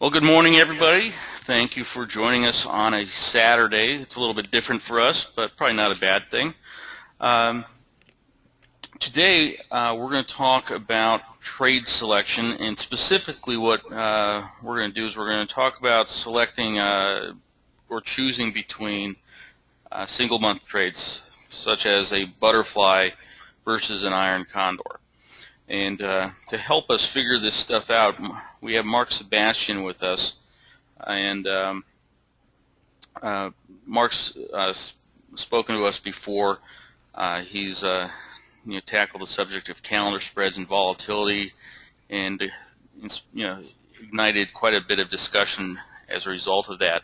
Well, good morning, everybody. Thank you for joining us on a Saturday. It's a little bit different for us, but probably not a bad thing. Today, we're going to talk about trade selection, and specifically what we're going to do is we're going to talk about selecting or choosing between single month trades, such as a butterfly versus an iron condor. And to help us figure this stuff out, we have Sebastian with us, and Mark's spoken to us before. He's tackled the subject of calendar spreads and volatility, and ignited quite a bit of discussion as a result of that.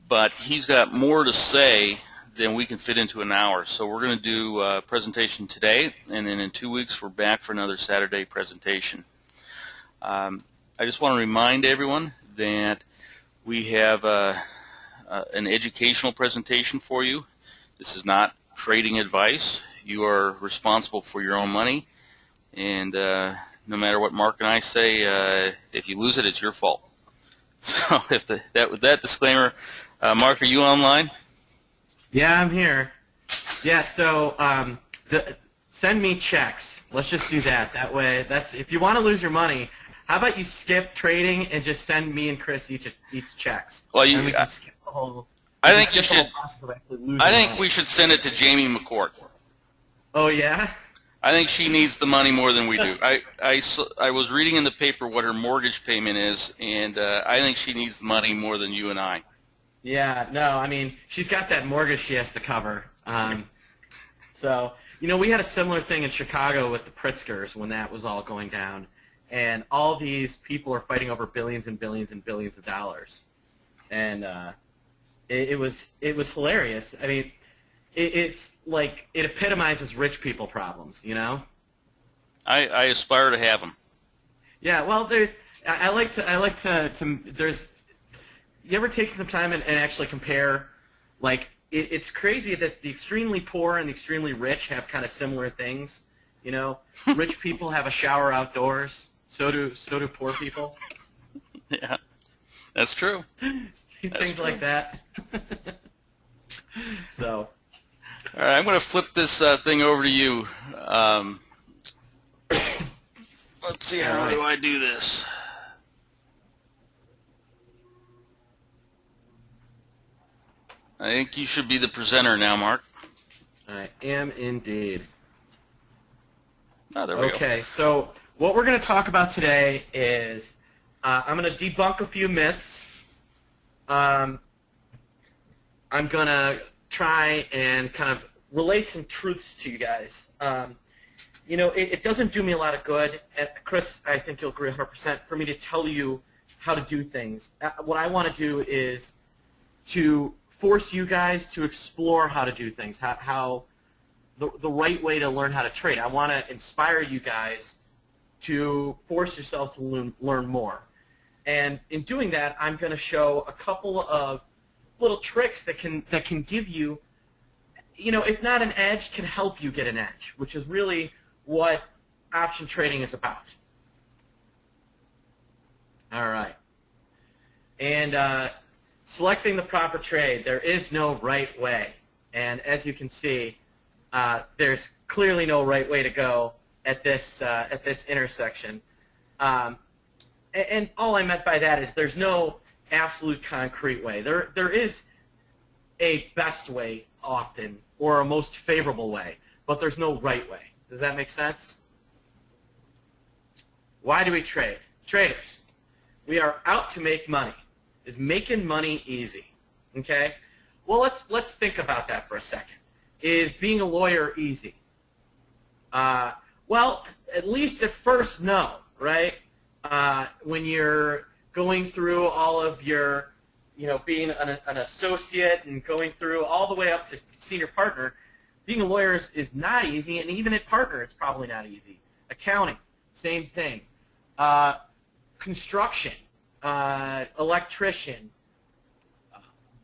But he's got more to say than we can fit into an hour. So we're going to do a presentation today, and then in 2 weeks we're back for another Saturday presentation. I just want to remind everyone that we have an educational presentation for you. This is not trading advice. You are responsible for your own money, and no matter what Mark and I say, if you lose it, it's your fault. So with that disclaimer, Mark, are you online? Yeah, I'm here. Yeah, so send me checks. Let's just do that. That way, if you want to lose your money, how about you skip trading and just send me and Chris each checks? Well, and we can skip the whole. I think you should. I think we should send it to Jamie McCourt. Oh yeah. I think she needs the money more than we do. I was reading in the paper what her mortgage payment is, and I think she needs the money more than you and I. Yeah, no, I mean, she's got that mortgage she has to cover. So, we had a similar thing in Chicago with the Pritzkers when that was all going down, and all these people are fighting over billions and billions and billions of dollars, and it was hilarious. I mean, it's like it epitomizes rich people problems, I aspire to have them. Yeah, well, I like to there's. You ever taken some time and actually compare, like, it's crazy that the extremely poor and the extremely rich have kind of similar things, Rich people have a shower outdoors, so do poor people. Yeah, that's true. Things like that. So. All right, I'm going to flip this thing over to you. Let's see, how do I do this? I think you should be the presenter now, Mark. I am indeed. Oh, there we go. Okay, so what we're going to talk about today is I'm going to debunk a few myths. I'm going to try and kind of relay some truths to you guys. It doesn't do me a lot of good, and Chris, I think you'll agree 100%, for me to tell you how to do things. What I want to do is to force you guys to explore how to do things, how the right way to learn how to trade. I want to inspire you guys to force yourselves to learn more. And in doing that, I'm going to show a couple of little tricks that can give you, if not an edge, can help you get an edge, which is really what option trading is about. All right. And selecting the proper trade, there is no right way. And as you can see, there's clearly no right way to go at this intersection. And all I meant by that is there's no absolute concrete way. There is a best way often, or a most favorable way, but there's no right way. Does that make sense? Why do we trade? Traders, we are out to make money. Is making money easy? Okay? Well, let's think about that for a second. Is being a lawyer easy? Well, at least at first, no, right? When you're going through all of your, being an associate and going through all the way up to senior partner, being a lawyer is not easy, and even at partner, it's probably not easy. Accounting, same thing. Construction. Electrician,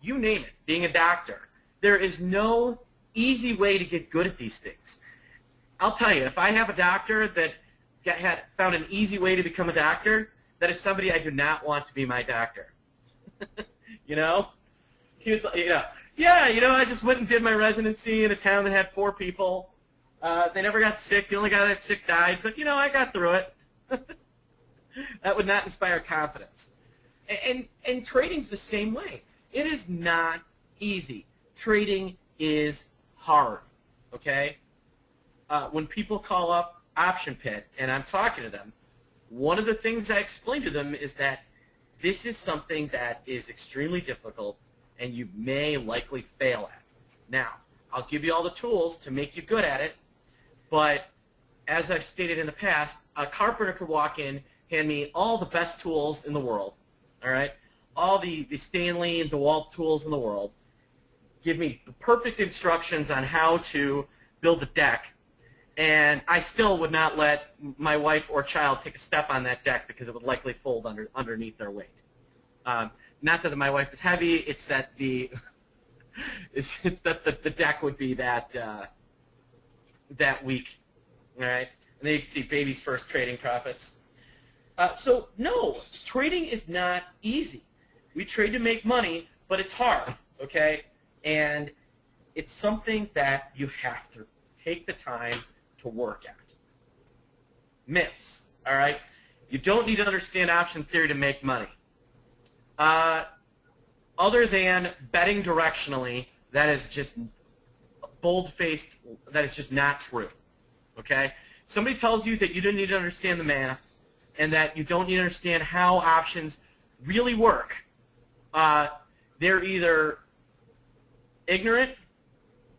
you name it, being a doctor. There is no easy way to get good at these things. I'll tell you, if I have a doctor that had found an easy way to become a doctor, that is somebody I do not want to be my doctor. You know? He was like, yeah, I just went and did my residency in a town that had 4 people. They never got sick. The only guy that got sick died, but, I got through it. That would not inspire confidence. And trading's the same way. It is not easy. Trading is hard, okay? When people call up Option Pit and I'm talking to them, one of the things I explain to them is that this is something that is extremely difficult and you may likely fail at. Now, I'll give you all the tools to make you good at it, but as I've stated in the past, a carpenter could walk in, hand me all the best tools in the world, all right? All the Stanley and DeWalt tools in the world, give me the perfect instructions on how to build a deck, and I still would not let my wife or child take a step on that deck because it would likely fold underneath their weight. Not that my wife is heavy; it's that the the deck would be that weak. All right, and then you can see baby's first trading profits. So no, trading is not easy. We trade to make money, but it's hard. Okay, and it's something that you have to take the time to work at. Myths, all right? You don't need to understand option theory to make money. Other than betting directionally, that is just bold-faced, that is just not true, okay? Somebody tells you that you don't need to understand the math and that you don't need to understand how options really work. They're either ignorant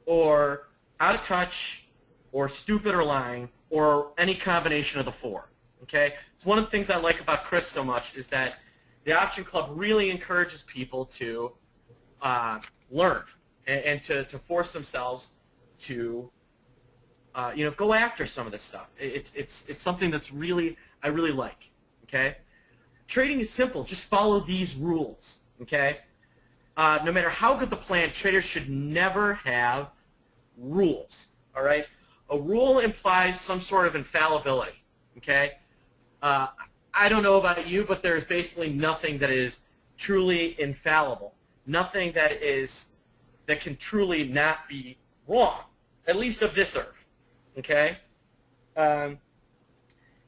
or out of touch or stupid or lying or any combination of the 4. Okay? It's one of the things I like about Chris so much is that the Option Club really encourages people to learn and to force themselves to go after some of this stuff. It's something that's I really like. Okay? Trading is simple. Just follow these rules. Okay? No matter how good the plan, traders should never have rules, all right? A rule implies some sort of infallibility, okay? I don't know about you, but there's basically nothing that is truly infallible, nothing that can truly not be wrong, at least of this earth, okay?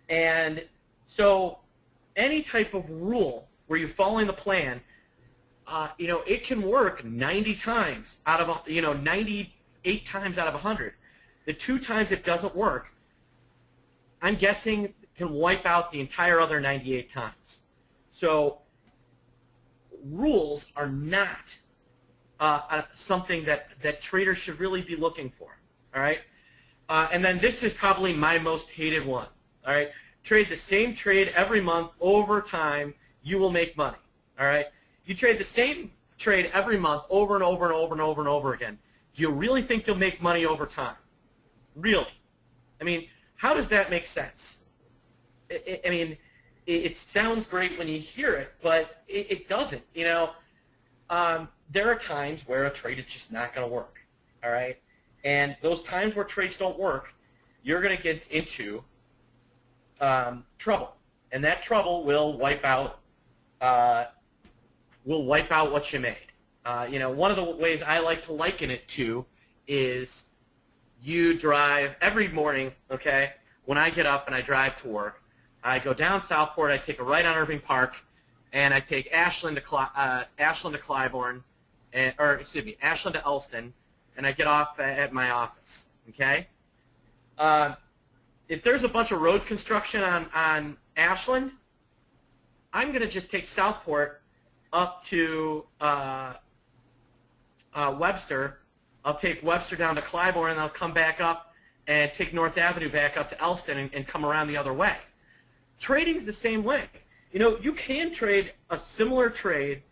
And so any type of rule where you're following the plan, it can work 90 times out of 98 times out of 100. The 2 times it doesn't work, I'm guessing can wipe out the entire other 98 times. So rules are not something that traders should really be looking for. All right, and then this is probably my most hated one. All right, trade the same trade every month over time. You will make money. All right. You trade the same trade every month over and over and over and over and over again. Do you really think you'll make money over time? Really? I mean, how does that make sense? It sounds great when you hear it, but it doesn't. There are times where a trade is just not going to work. All right? And those times where trades don't work, you're going to get into trouble. And that trouble will wipe out what you made. One of the ways I like to liken it to is you drive every morning, okay, when I get up and I drive to work, I go down Southport, I take a right on Irving Park, and I take Ashland to Clybourne, Ashland to Elston, and I get off at my office, okay? If there's a bunch of road construction on Ashland, I'm going to just take Southport up to Webster. I'll take Webster down to Clybourne, and I'll come back up and take North Avenue back up to Elston and come around the other way. Trading's the same way. You can trade a similar trade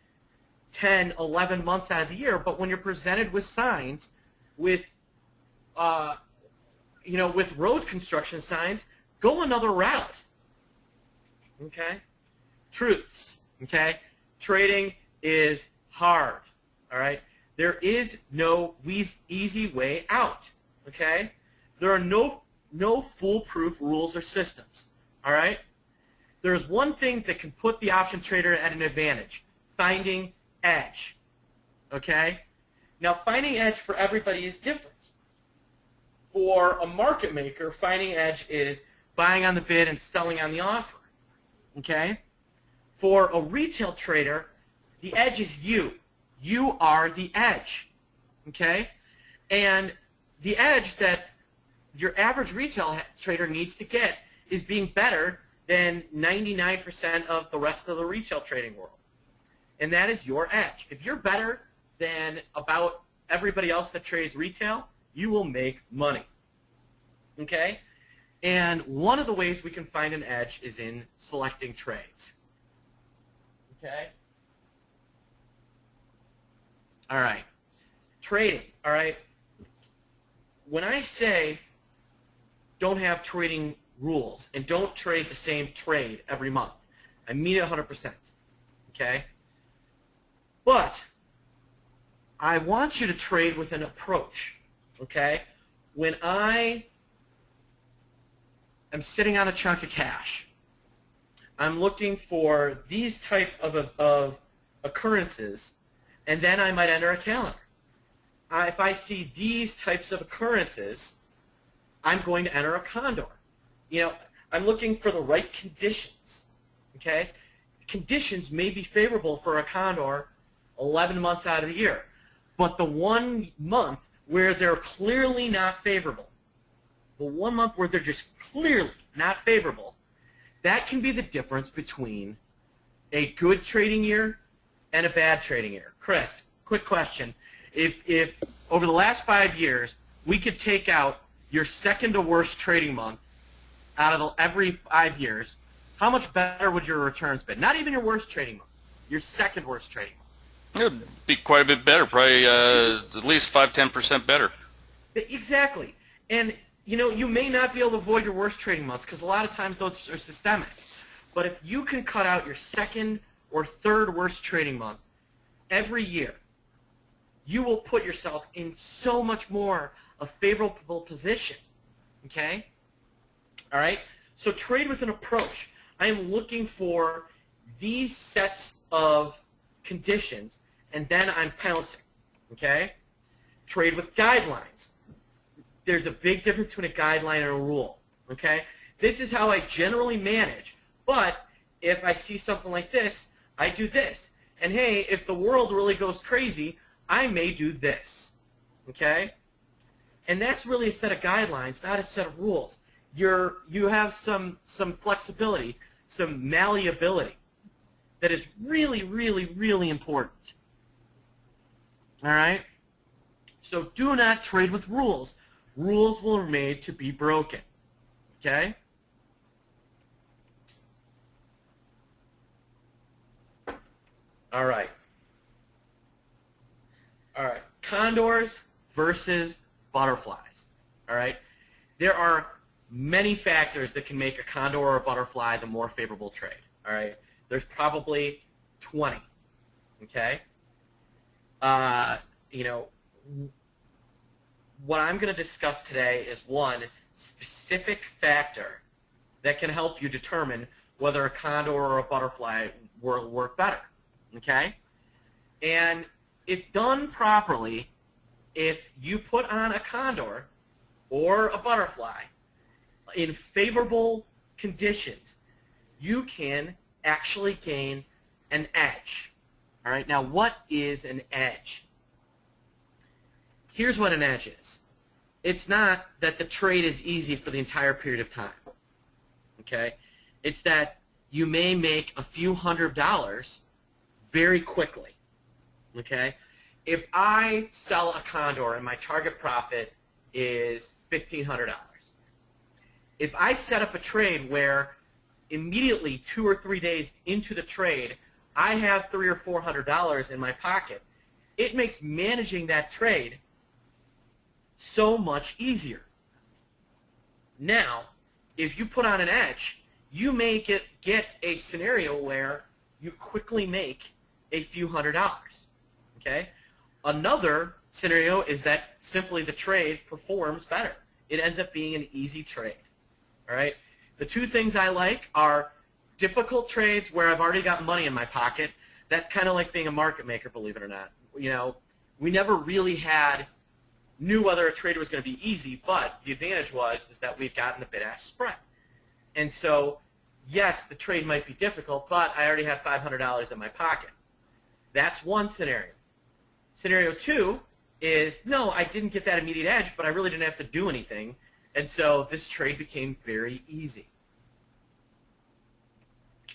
10, 11 months out of the year, but when you're presented with signs, with road construction signs, go another route. Okay? Truths. Okay? Trading is hard. All right? There is no easy way out. Okay? There are no foolproof rules or systems. All right? There's one thing that can put the option trader at an advantage: finding edge. Okay? Now, finding edge for everybody is different. For a market maker, finding edge is buying on the bid and selling on the offer. Okay? For a retail trader, the edge is you. You are the edge. Okay? And the edge that your average retail trader needs to get is being better than 99% of the rest of the retail trading world. And that is your edge. If you're better than about everybody else that trades retail, you will make money. Okay? And one of the ways we can find an edge is in selecting trades. Okay? All right. Trading. All right. When I say don't have trading rules and don't trade the same trade every month, I mean it 100%. Okay? But I want you to trade with an approach. Okay? When I am sitting on a chunk of cash, I'm looking for these type of occurrences, and then I might enter a calendar. If I see these types of occurrences, I'm going to enter a condor. You know, I'm looking for the right conditions. Okay? Conditions may be favorable for a condor 11 months out of the year, but the 1 month where they're clearly not favorable, the 1 month where they're just clearly not favorable, that can be the difference between a good trading year and a bad trading year. Chris, quick question. If over the last 5 years we could take out your second to worst trading month out of every 5 years, how much better would your returns be? Not even your worst trading month, your second worst trading month. It would be quite a bit better, probably at least 5–10% better. Exactly. And you know, you may not be able to avoid your worst trading months because a lot of times those are systemic. But if you can cut out your second or third worst trading month every year, you will put yourself in so much more a favorable position. Okay? All right? So trade with an approach. I am looking for these sets of conditions, and then I'm pouncing. Okay? Trade with guidelines. There's a big difference between a guideline and a rule. Okay? This is how I generally manage. But if I see something like this, I do this. And hey, if the world really goes crazy, I may do this. Okay? And that's really a set of guidelines, not a set of rules. You have some flexibility, some malleability that is really, really, really important. All right? So do not trade with rules. Rules were made to be broken. Okay? All right. All right. Condors versus butterflies. All right? There are many factors that can make a condor or a butterfly the more favorable trade. All right? There's probably 20. Okay? You know, what I'm going to discuss today is one specific factor that can help you determine whether a condor or a butterfly will work better. Okay? And if done properly, if you put on a condor or a butterfly in favorable conditions, you can actually gain an edge. All right? Now, what is an edge? Here's what an edge is. It's not that the trade is easy for the entire period of time. Okay? It's that you may make a few $100s very quickly. Okay? If I sell a condor and my target profit is $1,500, if I set up a trade where immediately 2 or 3 days into the trade I have $300 or $400 in my pocket, it makes managing that trade so much easier. Now, if you put on an edge, you may get a scenario where you quickly make a few $100s. Okay? Another scenario is that simply the trade performs better. It ends up being an easy trade. All right? The two things I like are difficult trades where I've already got money in my pocket, that's kind of like being a market maker, believe it or not. We never really knew whether a trade was going to be easy, but the advantage is that we'd gotten the bid-ask spread. And so, yes, the trade might be difficult, but I already had $500 in my pocket. That's one scenario. Scenario two is, no, I didn't get that immediate edge, but I really didn't have to do anything, and so this trade became very easy.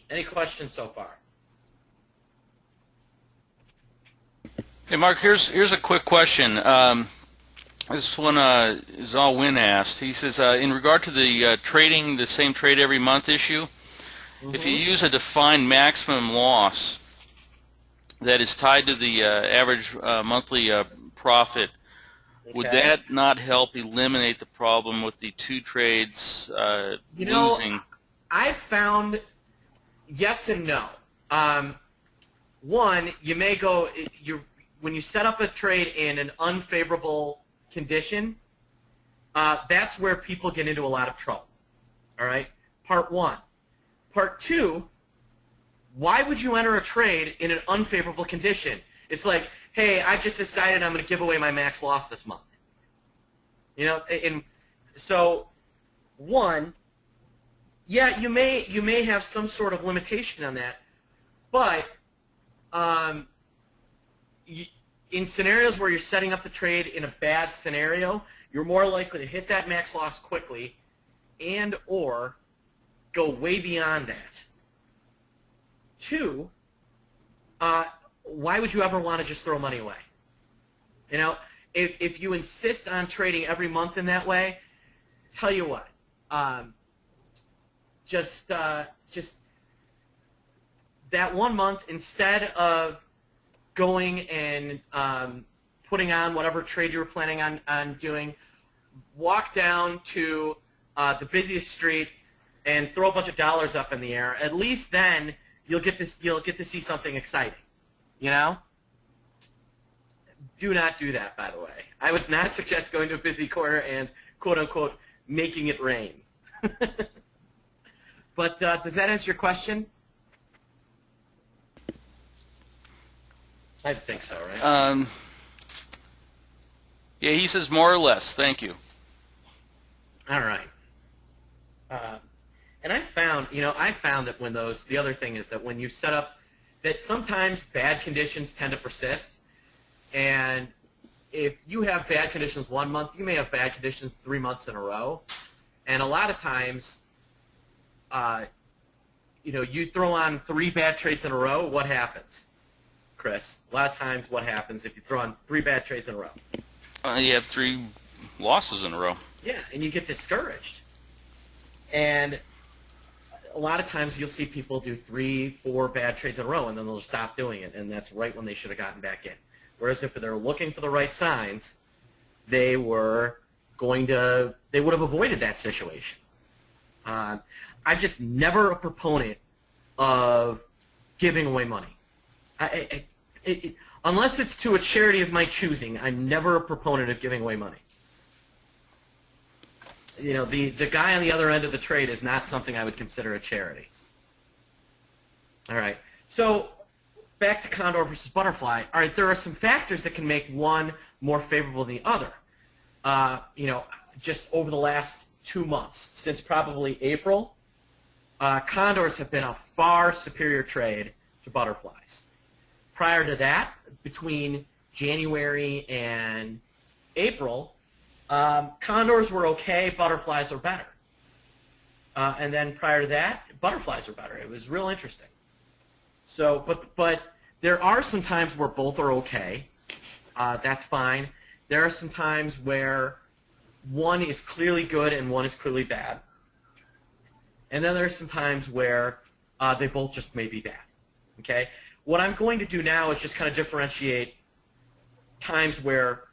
Any questions so far? Hey, Mark, here's a quick question. This one is all Win asked. He says, in regard to the trading the same trade every month issue, if you use a defined maximum loss that is tied to the average monthly profit, would that not help eliminate the problem with the two trades losing? I've found yes and no. One, you may go, when you set up a trade in an unfavorable condition, that's where people get into a lot of trouble. All right? Part one. Part two, why would you enter a trade in an unfavorable condition? It's like, hey, I just decided I'm going to give away my max loss this month. And so, one, yeah, you may have some sort of limitation on that, but in scenarios where you're setting up the trade in a bad scenario, you're more likely to hit that max loss quickly and or go way beyond that. Two, why would you ever want to just throw money away? If you insist on trading every month in that way, tell you what, just that 1 month, instead of going and putting on whatever trade you were planning on doing, walk down to the busiest street and throw a bunch of dollars up in the air. At least then you'll get to see something exciting. Do not do that, by the way. I would not suggest going to a busy quarter and quote unquote making it rain. But does that answer your question? I think so, right? Yeah, he says more or less. Thank you. All right. And I found that when the other thing is that when you set up, that sometimes bad conditions tend to persist, and if you have bad conditions 1 month, you may have bad conditions 3 months in a row, and a lot of times, you throw on 3 bad trades in a row, what happens? Chris, a lot of times what happens if you throw on 3 bad trades in a row? You have 3 losses in a row. Yeah, and you get discouraged. And a lot of times you'll see people do 3, 4 bad trades in a row, and then they'll stop doing it, and that's right when they should have gotten back in. Whereas if they're looking for the right signs, they would have avoided that situation. I'm just never a proponent of giving away money. Unless it's to a charity of my choosing, I'm never a proponent of giving away money. The guy on the other end of the trade is not something I would consider a charity. All right. So back to Condor versus Butterfly. All right, there are some factors that can make one more favorable than the other. Just over the last 2 months, since probably April, Condors have been a far superior trade to Butterflies. Prior to that, between January and April, Condors were okay, Butterflies were better. And then prior to that, Butterflies were better. It was real interesting. So, but there are some times where both are okay. That's fine. There are some times where one is clearly good and one is clearly bad. And then there are some times where they both just may be bad. Okay? What I'm going to do now is just kind of differentiate times where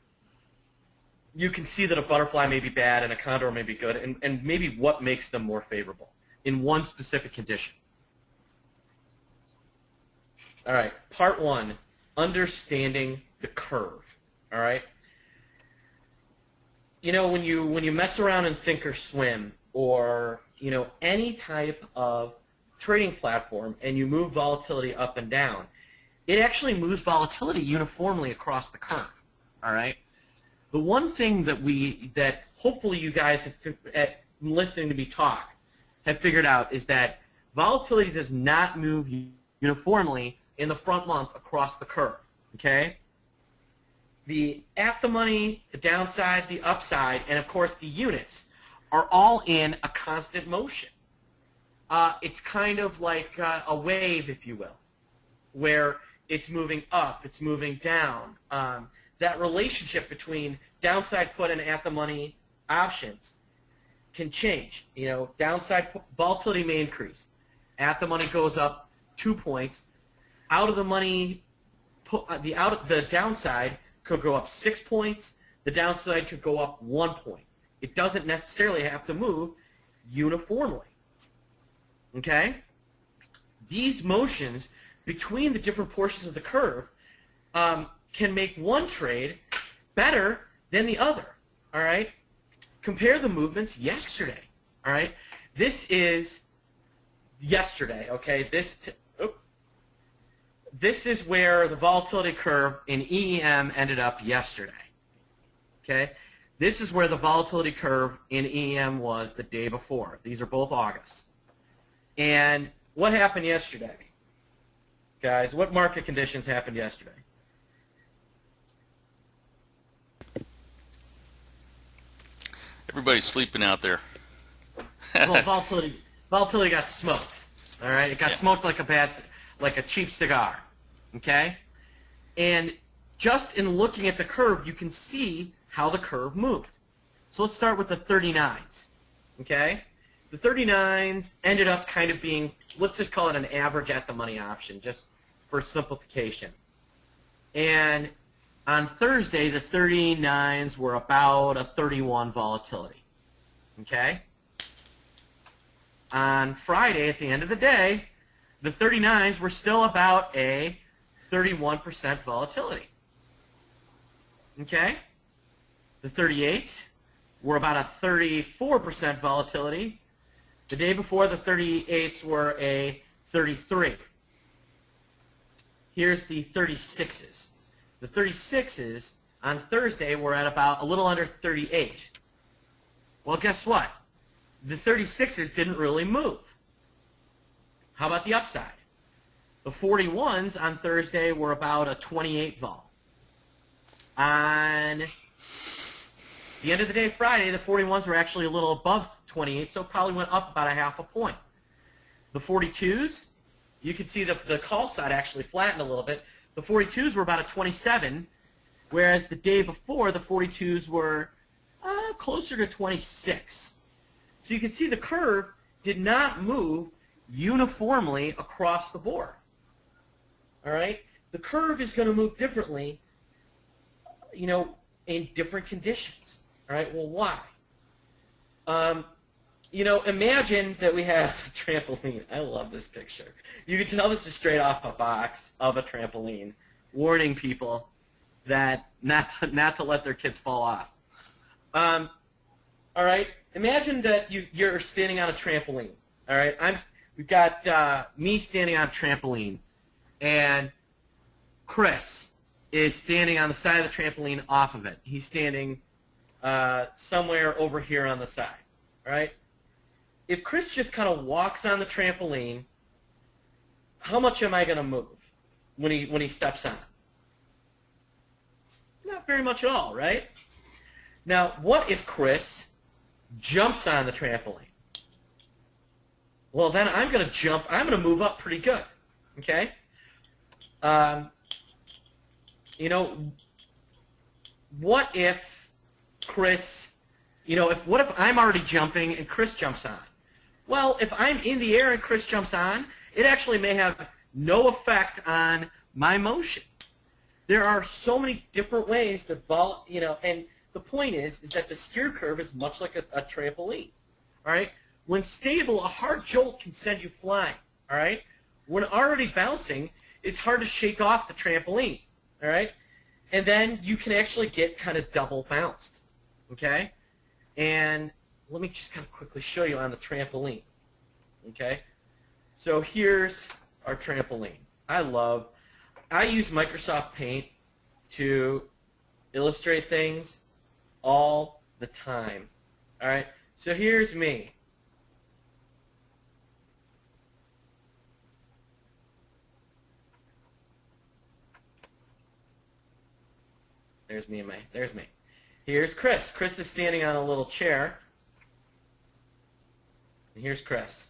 you can see that a Butterfly may be bad and a Condor may be good, and maybe what makes them more favorable in one specific condition. All right, part 1, understanding the curve. All right? When you mess around in Thinkorswim or, any type of trading platform and you move volatility up and down, it actually moves volatility uniformly across the curve. All right. The one thing that hopefully you guys have, listening to me talk, have figured out is that volatility does not move uniformly in the front month across the curve. Okay. The at-the-money, the downside, the upside, and of course the units are all in a constant motion. It's kind of like a wave, if you will, where it's moving up, it's moving down. That relationship between downside put and at-the-money options can change. You know, downside volatility may increase. At-the-money goes up 2 points. Out of the money, the downside could go up 6 points. The downside could go up 1 point. It doesn't necessarily have to move uniformly. Okay? These motions between the different portions of the curve can make one trade better than the other. All right? Compare the movements yesterday. All right? This is yesterday. Okay? This is where the volatility curve in EEM ended up yesterday. Okay? This is where the volatility curve in EEM was the day before. These are both August. And what happened yesterday? Guys, what market conditions happened yesterday? Everybody's sleeping out there. Well, volatility got smoked. All right? It got smoked like a cheap cigar. Okay? And just in looking at the curve, you can see how the curve moved. So let's start with the 39s. Okay? The 39s ended up kind of being, let's just call it an average at-the-money option, just for simplification. And on Thursday, the 39s were about a 31 volatility. Okay? On Friday, at the end of the day, the 39s were still about a 31% volatility. Okay? The 38s were about a 34% volatility. The day before, the 38s were a 33. Here's the 36s. The 36s on Thursday were at about a little under 38. Well, guess what? The 36s didn't really move. How about the upside? The 41s on Thursday were about a 28 vol. On the end of the day, Friday, the 41s were actually a little above 28, so it probably went up about a half a point. The 42s, you can see the call side actually flattened a little bit. The 42s were about a 27, whereas the day before, the 42s were closer to 26. So you can see the curve did not move uniformly across the board. All right? The curve is going to move differently, you know, in different conditions. All right? Well, why? You know, imagine that we have a trampoline. I love this picture. You can tell this is straight off a box of a trampoline, warning people that not to let their kids fall off. All right? Imagine that you're standing on a trampoline. All right? We've got me standing on a trampoline, and Chris is standing on the side of the trampoline off of it. He's standing somewhere over here on the side. All right? If Chris just kind of walks on the trampoline, how much am I going to move when he steps on? Not very much at all, right? Now, what if Chris jumps on the trampoline? Well, then I'm going to move up pretty good, okay? You know, what if Chris, what if I'm already jumping and Chris jumps on? Well, if I'm in the air and Chris jumps on, it actually may have no effect on my motion. There are so many different ways to and the point is that the Skew curve is much like a trampoline. All right? When stable, a hard jolt can send you flying. All right? When already bouncing, it's hard to shake off the trampoline. All right? And then you can actually get kind of double bounced. Okay? And let me just kind of quickly show you on the trampoline. Okay? So here's our trampoline. I use Microsoft Paint to illustrate things all the time. All right, so here's me. There's me. Here's Chris. Chris is standing on a little chair. And here's Chris.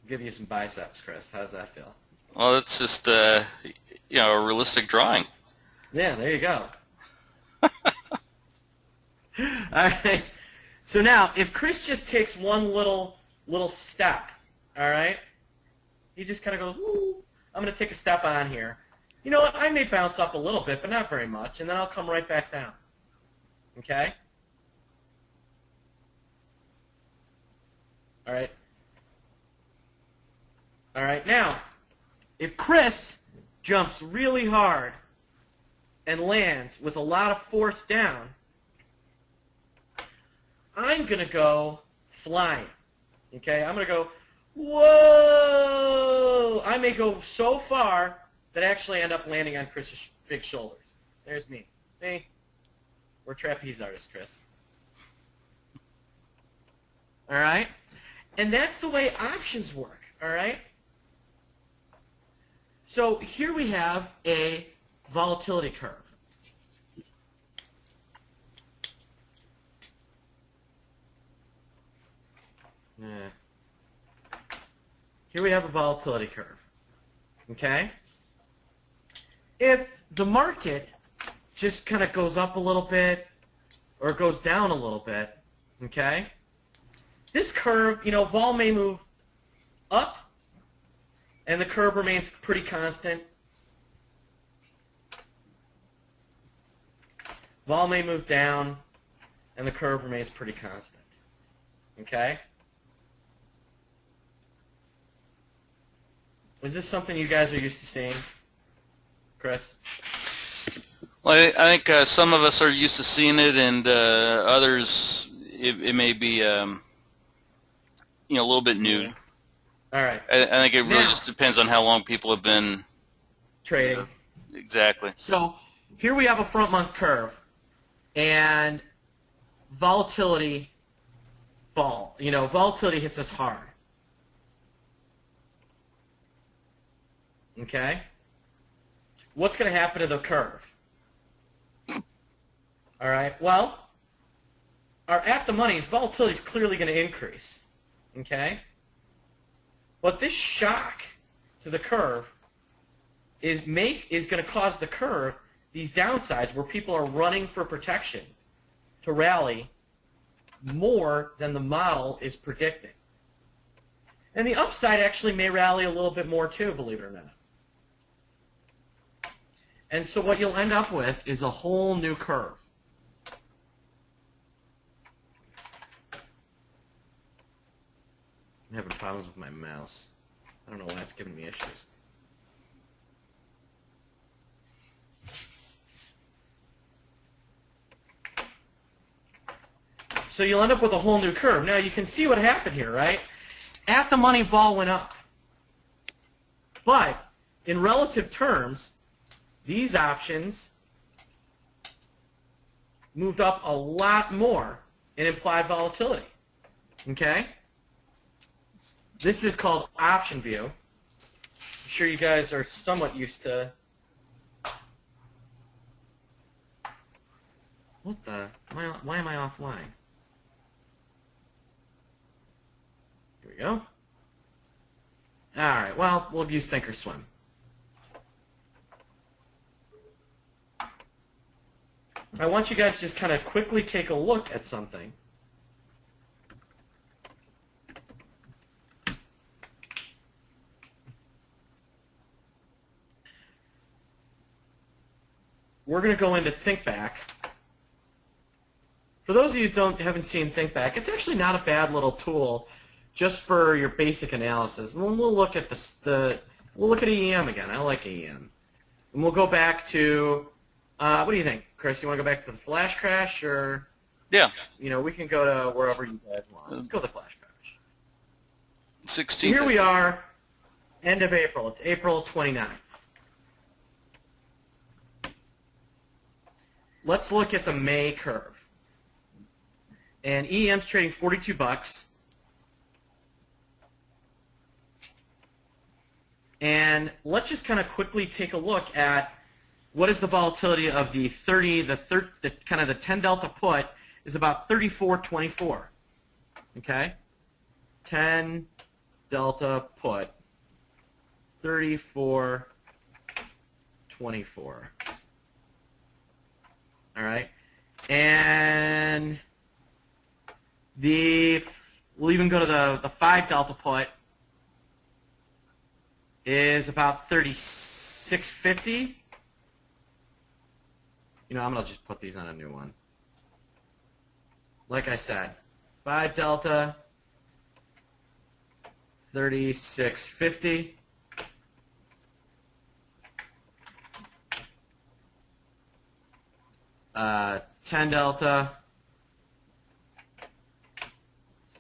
Give you some biceps, Chris. How does that feel? Well, it's just a realistic drawing. Yeah, there you go. All right. So now, if Chris just takes one little step, all right, he just kind of goes, ooh, I'm going to take a step on here. You know what? I may bounce up a little bit, but not very much, and then I'll come right back down. Okay? All right. All right. Now, if Chris jumps really hard and lands with a lot of force down, I'm going to go flying. Okay? I'm going to go, whoa! I may go so far that I actually end up landing on Chris's big shoulders. There's me. See? We're trapeze artists, Chris. All right? And that's the way options work. All right? So here we have a volatility curve. Here we have a volatility curve. Okay? If the market just kind of goes up a little bit or goes down a little bit, okay? This curve, vol may move up and the curve remains pretty constant. Vol may move down and the curve remains pretty constant. Okay? Is this something you guys are used to seeing, Chris? Well, I think some of us are used to seeing it, and others, it may be a little bit new. All right. I think it really just depends on how long people have been trading. Exactly. So here we have a front month curve, and volatility fall. Volatility hits us hard. Okay? What's going to happen to the curve? All right. Well, our at the money volatility is clearly going to increase. Okay? But this shock to the curve is going to cause the curve, these downsides where people are running for protection, to rally more than the model is predicting. And the upside actually may rally a little bit more too, believe it or not. And so what you'll end up with is a whole new curve. I'm having problems with my mouse. I don't know why it's giving me issues. So you'll end up with a whole new curve. Now you can see what happened here, right? At the money, vol went up. But in relative terms, these options moved up a lot more in implied volatility. Okay? This is called option view. I'm sure you guys are somewhat used to. What the? Why am I offline? Here we go. All right, well, we'll use Thinkorswim. I want you guys to just kind of quickly take a look at something. We're going to go into ThinkBack. For those of you who haven't seen ThinkBack, it's actually not a bad little tool just for your basic analysis. And we'll look at we'll look at EM again. I like EM. And we'll go back to what do you think, Chris? You want to go back to the flash crash or Yeah. You know, we can go to wherever you guys want. Let's go to the flash crash. 16th. So here we are, end of April. It's April 29th. Let's look at the May curve. And EM's trading 42 bucks. And let's just kind of quickly take a look at what is the volatility of the 30, the kind of the 10 delta put is about 34.24. Okay? 10 delta put, 34.24. All right? And we'll even go to the 5 delta put is about 36.50. You know, I'm going to just put these on a new one. Like I said, 5 delta, 36.50. Uh, 10 delta,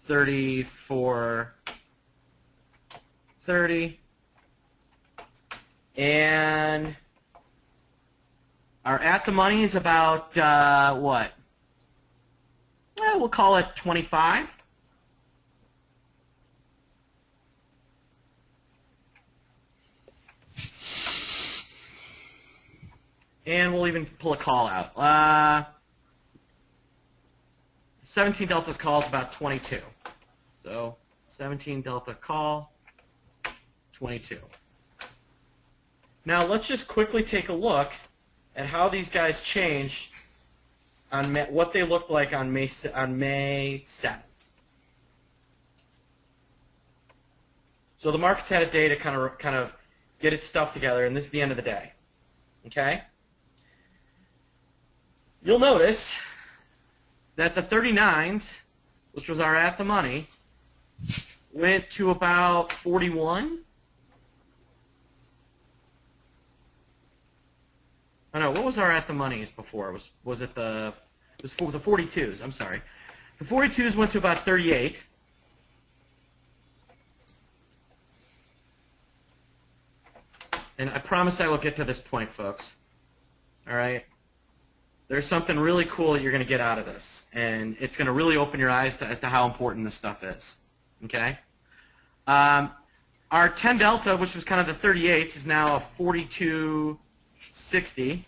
34.30. And our at the money is about, what? Well, we'll call it 25. And we'll even pull a call out. 17 delta's call is about 22. So 17 delta call, 22. Now let's just quickly take a look at how these guys changed on what they looked like on May 7th. So the market's had a day to kind of get its stuff together, and this is the end of the day. Okay? You'll notice that the 39s, which was our at the money, went to about 41. Oh no, what was our at the monies before? Was it the 42s? I'm sorry. The 42s went to about 38. And I promise I will get to this point, folks. All right? There's something really cool that you're going to get out of this, and it's going to really open your eyes as to how important this stuff is. Okay? Our 10 delta, which was kind of the 38s, is now a 42.60.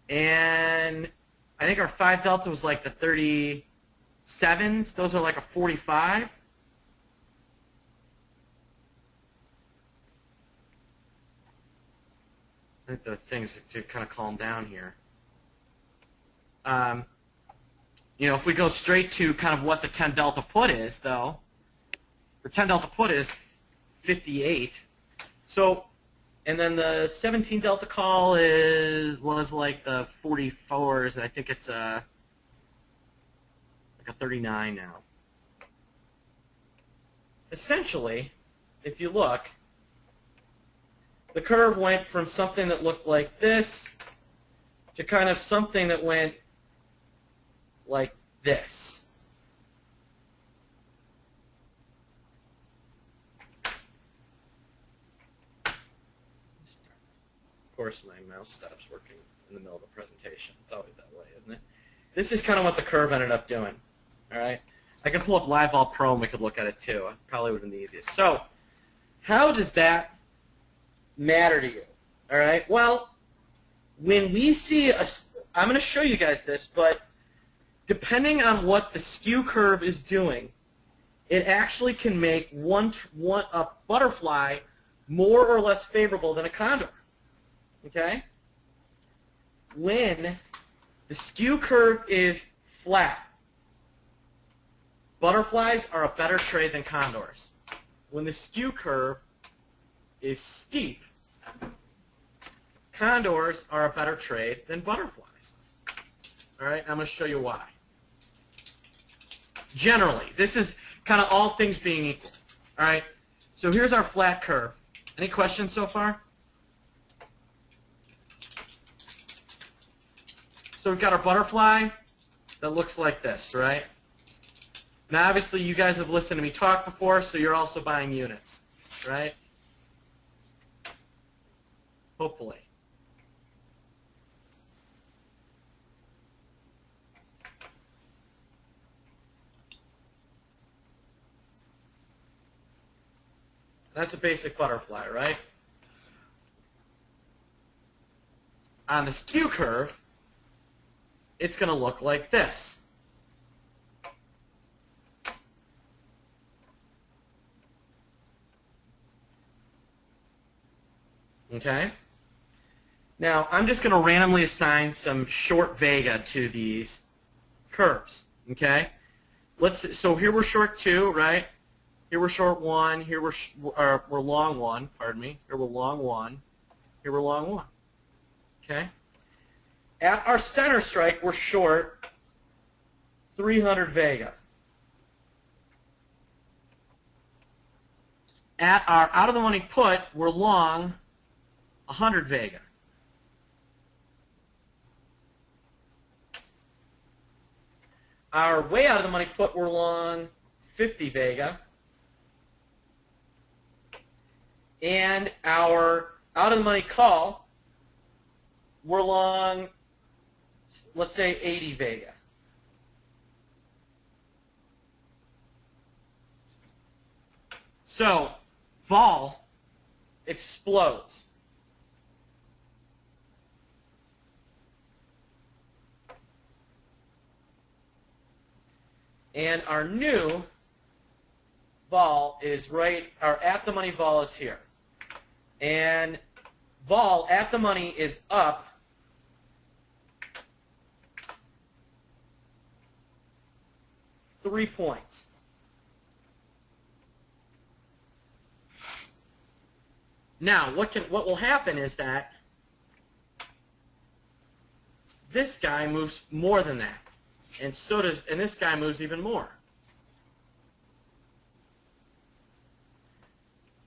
And I think our 5 delta was like the 37s. Those are like a 45. I think the things to kind of calm down here. You know, if we go straight to kind of what the 10 delta put is, though, the 10 delta put is 58. So, and then the 17 delta call was like the 44s, and I think it's like a 39 now. Essentially, if you look, the curve went from something that looked like this to kind of something that went like this. Of course, my mouse stops working in the middle of the presentation. It's always that way, isn't it? This is kind of what the curve ended up doing. All right? I can pull up Live Vol Pro and we could look at it too. It probably would have been the easiest. So, how does that matter to you? All right? Well, when we see I'm going to show you guys this, but depending on what the skew curve is doing, it actually can make a butterfly more or less favorable than a condor. Okay? When the skew curve is flat, butterflies are a better trade than condors. When the skew curve is steep, condors are a better trade than butterflies. All right? I'm going to show you why. Generally, this is kind of all things being equal. All right? So here's our flat curve. Any questions so far? So we've got our butterfly that looks like this, right? Now obviously you guys have listened to me talk before, so you're also buying units, right? Hopefully. That's a basic butterfly, right? On the skew curve, it's going to look like this. Okay? Now, I'm just going to randomly assign some short vega to these curves. Okay? So here we're short 2, right? Here we're short 1. Here we're long 1. Pardon me. Here we're long 1. Here we're long 1. Okay? At our center strike, we're short 300 vega. At our out-of-the-money put, we're long 100 vega. Our way out-of-the-money put, we're long 50 vega. And our out-of-the-money call, we're long, let's say, 80 vega. So, vol explodes. And our new vol is right, our at-the-money vol is here. And vol at the money is up 3 points. Now, what will happen is that this guy moves more than that, and this guy moves even more.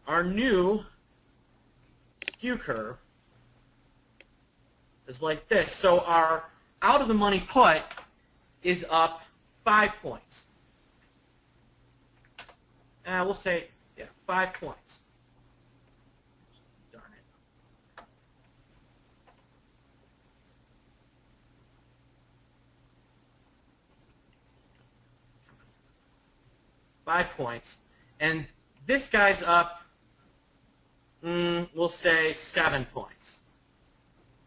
Our new skew curve is like this. So our out of the money put is up 5 points. We'll say, yeah, 5 points. Darn it. Five points. And this guy's up, we'll say 7 points.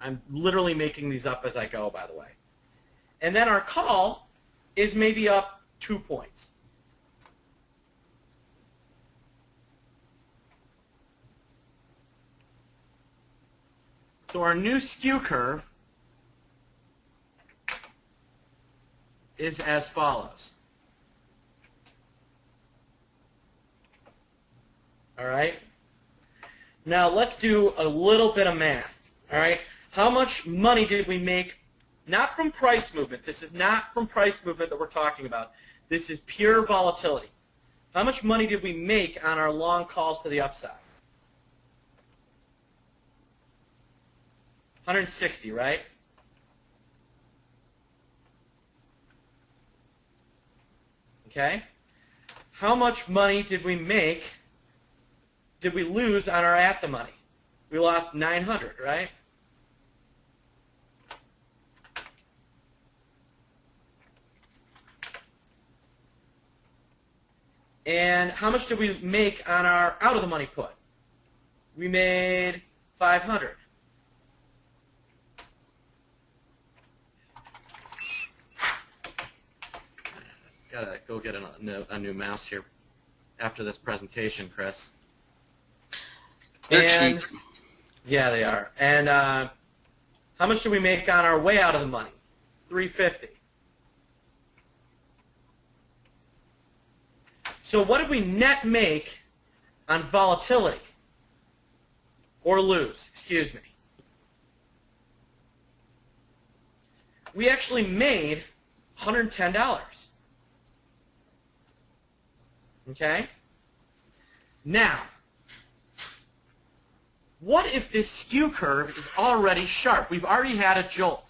I'm literally making these up as I go, by the way. And then our call is maybe up 2 points. So our new skew curve is as follows. All right? Now let's do a little bit of math. All right? How much money did we make? Not from price movement. This is not from price movement that we're talking about. This is pure volatility. How much money did we make on our long calls to the upside? 160, right? Okay? How much money did we lose on our at the money? We lost 900, right? And how much did we make on our out of the money put? We made 500. Gotta go get a new mouse here after this presentation, Chris. They're cheap. Yeah, they are. And how much did we make on our way out of the money? 350. So what did we net make on volatility? Or lose, excuse me. We actually made $110. Okay? Now, what if this skew curve is already sharp? We've already had a jolt.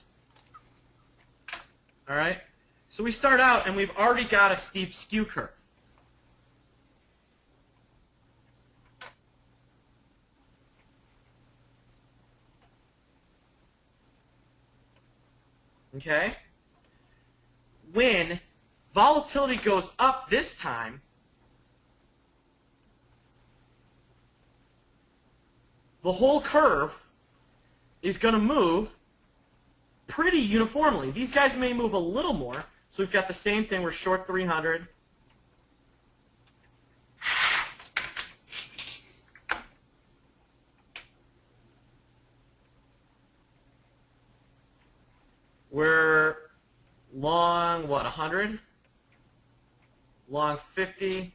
All right? So we start out and we've already got a steep skew curve. Okay? When volatility goes up this time, the whole curve is going to move pretty uniformly. These guys may move a little more. So we've got the same thing. We're short 300. We're long, what, 100? Long 50.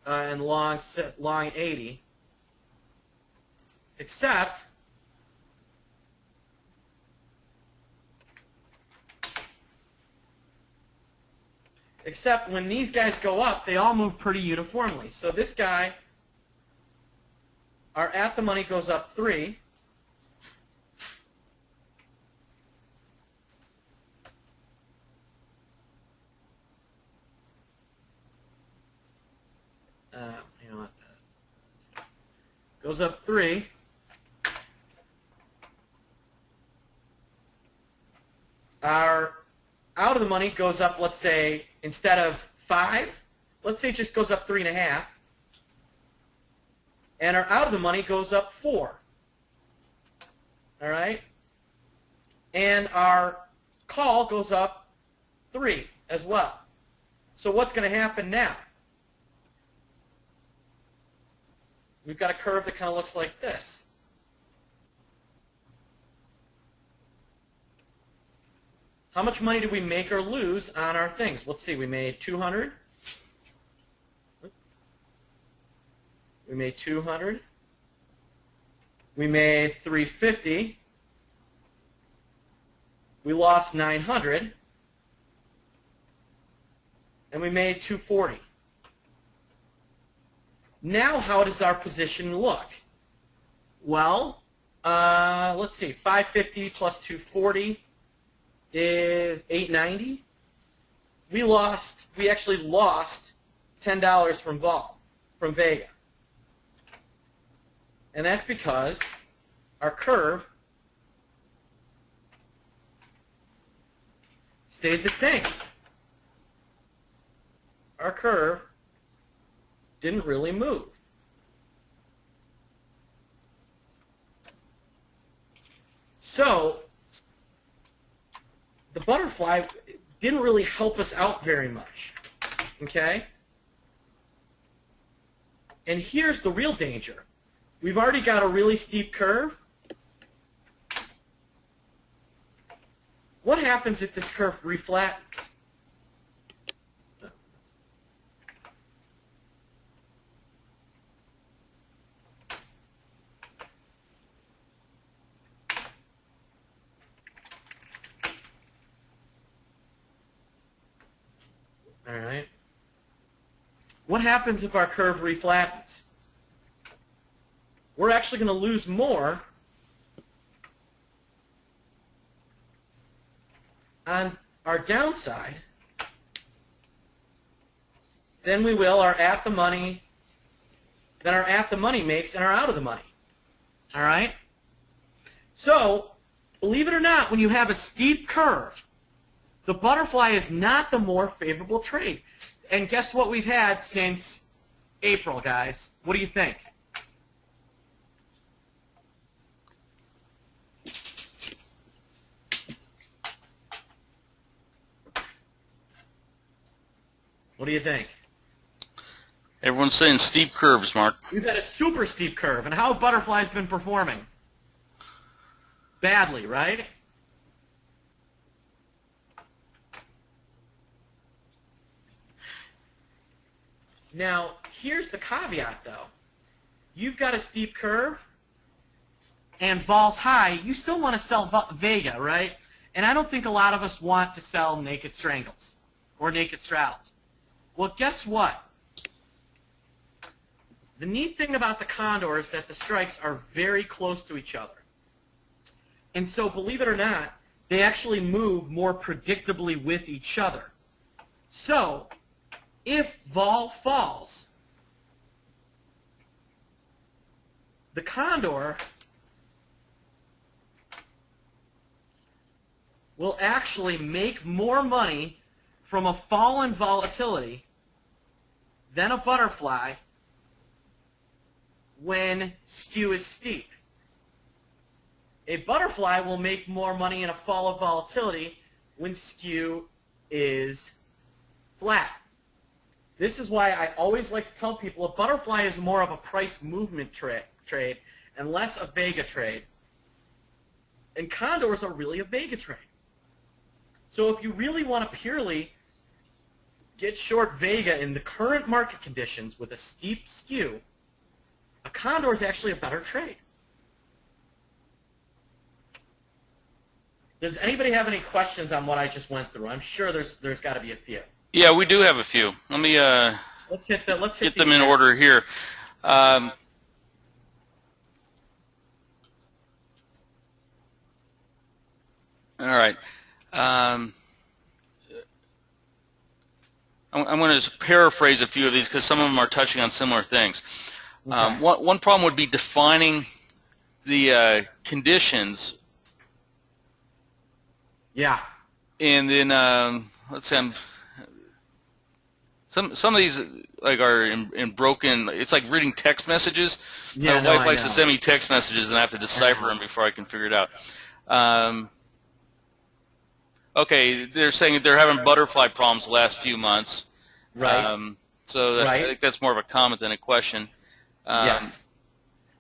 And long 80. Except when these guys go up, they all move pretty uniformly. So this guy, our at the money goes up 3. You know what? Goes up 3. Our out of the money goes up, let's say, instead of 5, let's say it just goes up 3.5. And our out of the money goes up 4. All right? And our call goes up 3 as well. So what's going to happen now? We've got a curve that kind of looks like this. How much money did we make or lose on our things? Let's see, we made 200. We made 200. We made 350. We lost 900. And we made 240. Now how does our position look? Well, let's see, 550 plus 240 is 890. We actually lost $10 from Vega. And that's because our curve stayed the same. Our curve didn't really move. So the butterfly didn't really help us out very much. Okay? And here's the real danger. We've already got a really steep curve. What happens if this curve reflattens? All right. What happens if our curve reflattens? We're actually going to lose more on our downside than we will our at the money makes and our out of the money. All right? So, believe it or not, when you have a steep curve, the butterfly is not the more favorable trade. And guess what we've had since April, guys? What do you think? What do you think? Everyone's saying steep curves, Mark. We've had a super steep curve. And how have butterflies been performing? Badly, right? Now, here's the caveat, though. You've got a steep curve, and vol's high. You still want to sell Vega, right? And I don't think a lot of us want to sell naked strangles or naked straddles. Well, guess what? the neat thing about the Condor is that the strikes are very close to each other. And so, believe it or not, they actually move more predictably with each other. So, if vol falls, the Condor will actually make more money from a fall in volatility than a butterfly when skew is steep. A butterfly will make more money in a fall of volatility when skew is flat. This is why I always like to tell people a butterfly is more of a price movement trade and less a vega trade. And condors are really a vega trade. So if you really want to purely get short vega in the current market conditions with a steep skew, a condor is actually a better trade. Does anybody have any questions on what I just went through? I'm sure there's got to be a few. Yeah, we do have a few. Let me let's hit them in order here. All right. I'm going to paraphrase a few of these because some of them are touching on similar things. Okay. One problem would be defining the conditions. Yeah. And then let's say some of these are in broken. It's like reading text messages. Yeah, My wife likes to send me text messages, and I have to decipher them before I can figure it out. Okay, they're saying they're having butterfly problems the last few months. Right. So I think that's more of a comment than a question. Yes.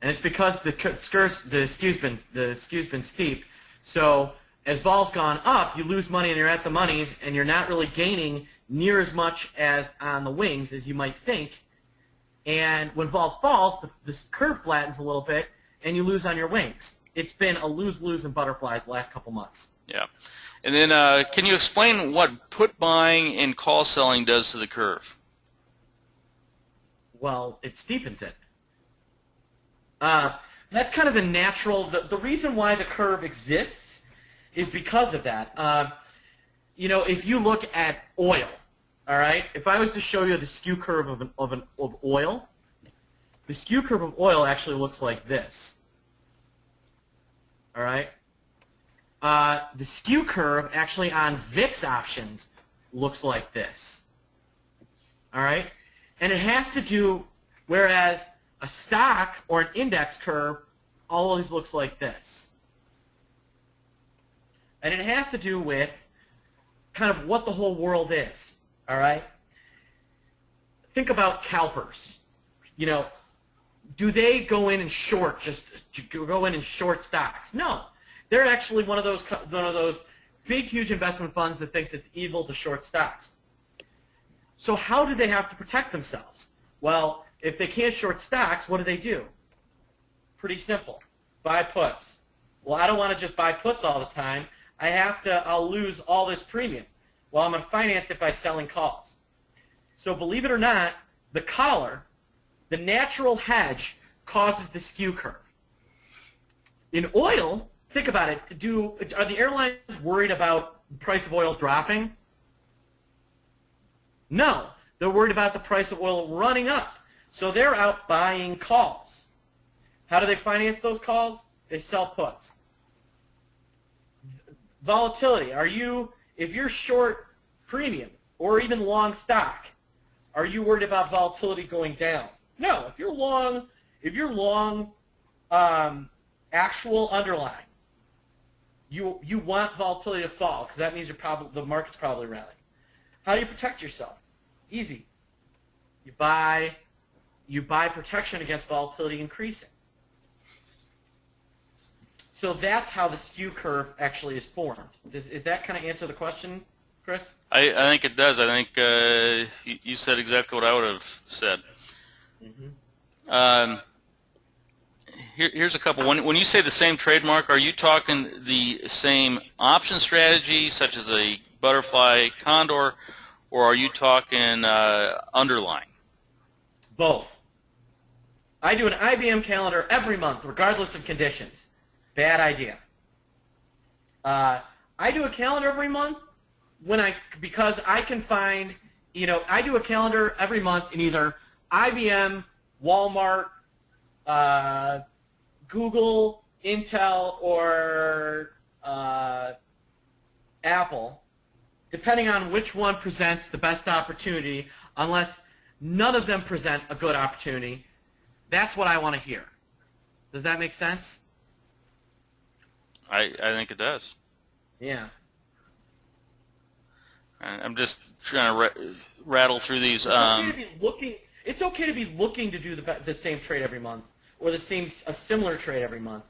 And it's because the skew's been steep. So as vol's gone up, you lose money and you're at the monies, and you're not really gaining near as much as on the wings as you might think. And when vol falls, the curve flattens a little bit, and you lose on your wings. It's been a lose-lose in butterflies the last couple months. Yeah. And then can you explain what put buying and call selling does to the curve? Well, it steepens it. That's kind of the natural, the reason why the curve exists is because of that. You know, if you look at oil, all right, if I was to show you the skew curve of oil, the skew curve of oil actually looks like this. All right? The skew curve actually on VIX options looks like this. All right? And it has to do, whereas a stock or an index curve always looks like this. And it has to do with kind of what the whole world is. All right? Think about CalPERS. You know, do they go in and short, just go in and short stocks? No. They're actually one of those big, huge investment funds that thinks it's evil to short stocks. So how do they have to protect themselves? Well, if they can't short stocks, what do? Pretty simple. Buy puts. Well, I don't want to just buy puts all the time. I'll lose all this premium. Well, I'm going to finance it by selling calls. So believe it or not, the collar, the natural hedge, causes the skew curve. In oil, think about it. Are the airlines worried about the price of oil dropping? No. They're worried about the price of oil running up. So they're out buying calls. How do they finance those calls? They sell puts. Volatility. If you're short premium or even long stock, are you worried about volatility going down? No. If you're long actual underlying, you want volatility to fall because that means the market's probably rallying. How do you protect yourself? Easy. You buy protection against volatility increasing. So that's how the skew curve actually is formed. Does that kind of answer the question, Chris? I think it does. I think you said exactly what I would have said. Mm-hmm. Here's a couple. When you say the same trademark, are you talking the same option strategy, such as a butterfly condor, or are you talking underlying? Both. I do an IBM calendar every month, regardless of conditions. Bad idea. I do a calendar every month because I can find, I do a calendar every month in either IBM, Walmart, Google, Intel, or Apple, depending on which one presents the best opportunity, unless none of them present a good opportunity. That's what I want to hear. Does that make sense? I think it does. Yeah. I'm just trying to rattle through these. It's okay to be looking to do the same trade every month, or a similar trade every month.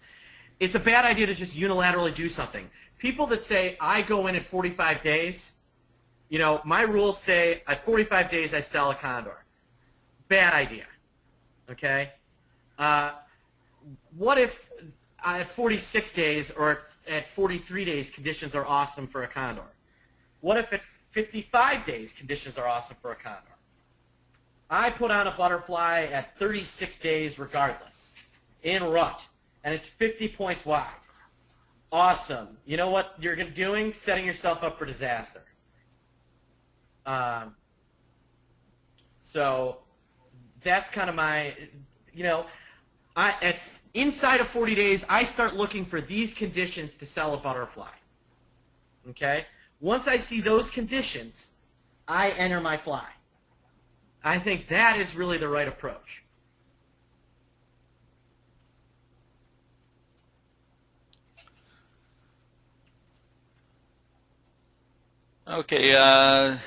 It's a bad idea to just unilaterally do something. People that say, I go in at 45 days, my rules say at 45 days I sell a Condor. Bad idea. Okay? What if at 46 days or at 43 days conditions are awesome for a Condor? What if at 55 days conditions are awesome for a Condor? I put on a butterfly at 36 days regardless, in rut, and it's 50 points wide. Awesome. You know what you're doing? Setting yourself up for disaster. So that's kind of my, inside of 40 days, I start looking for these conditions to sell a butterfly. Okay? Once I see those conditions, I enter my fly. I think that is really the right approach. Okay. I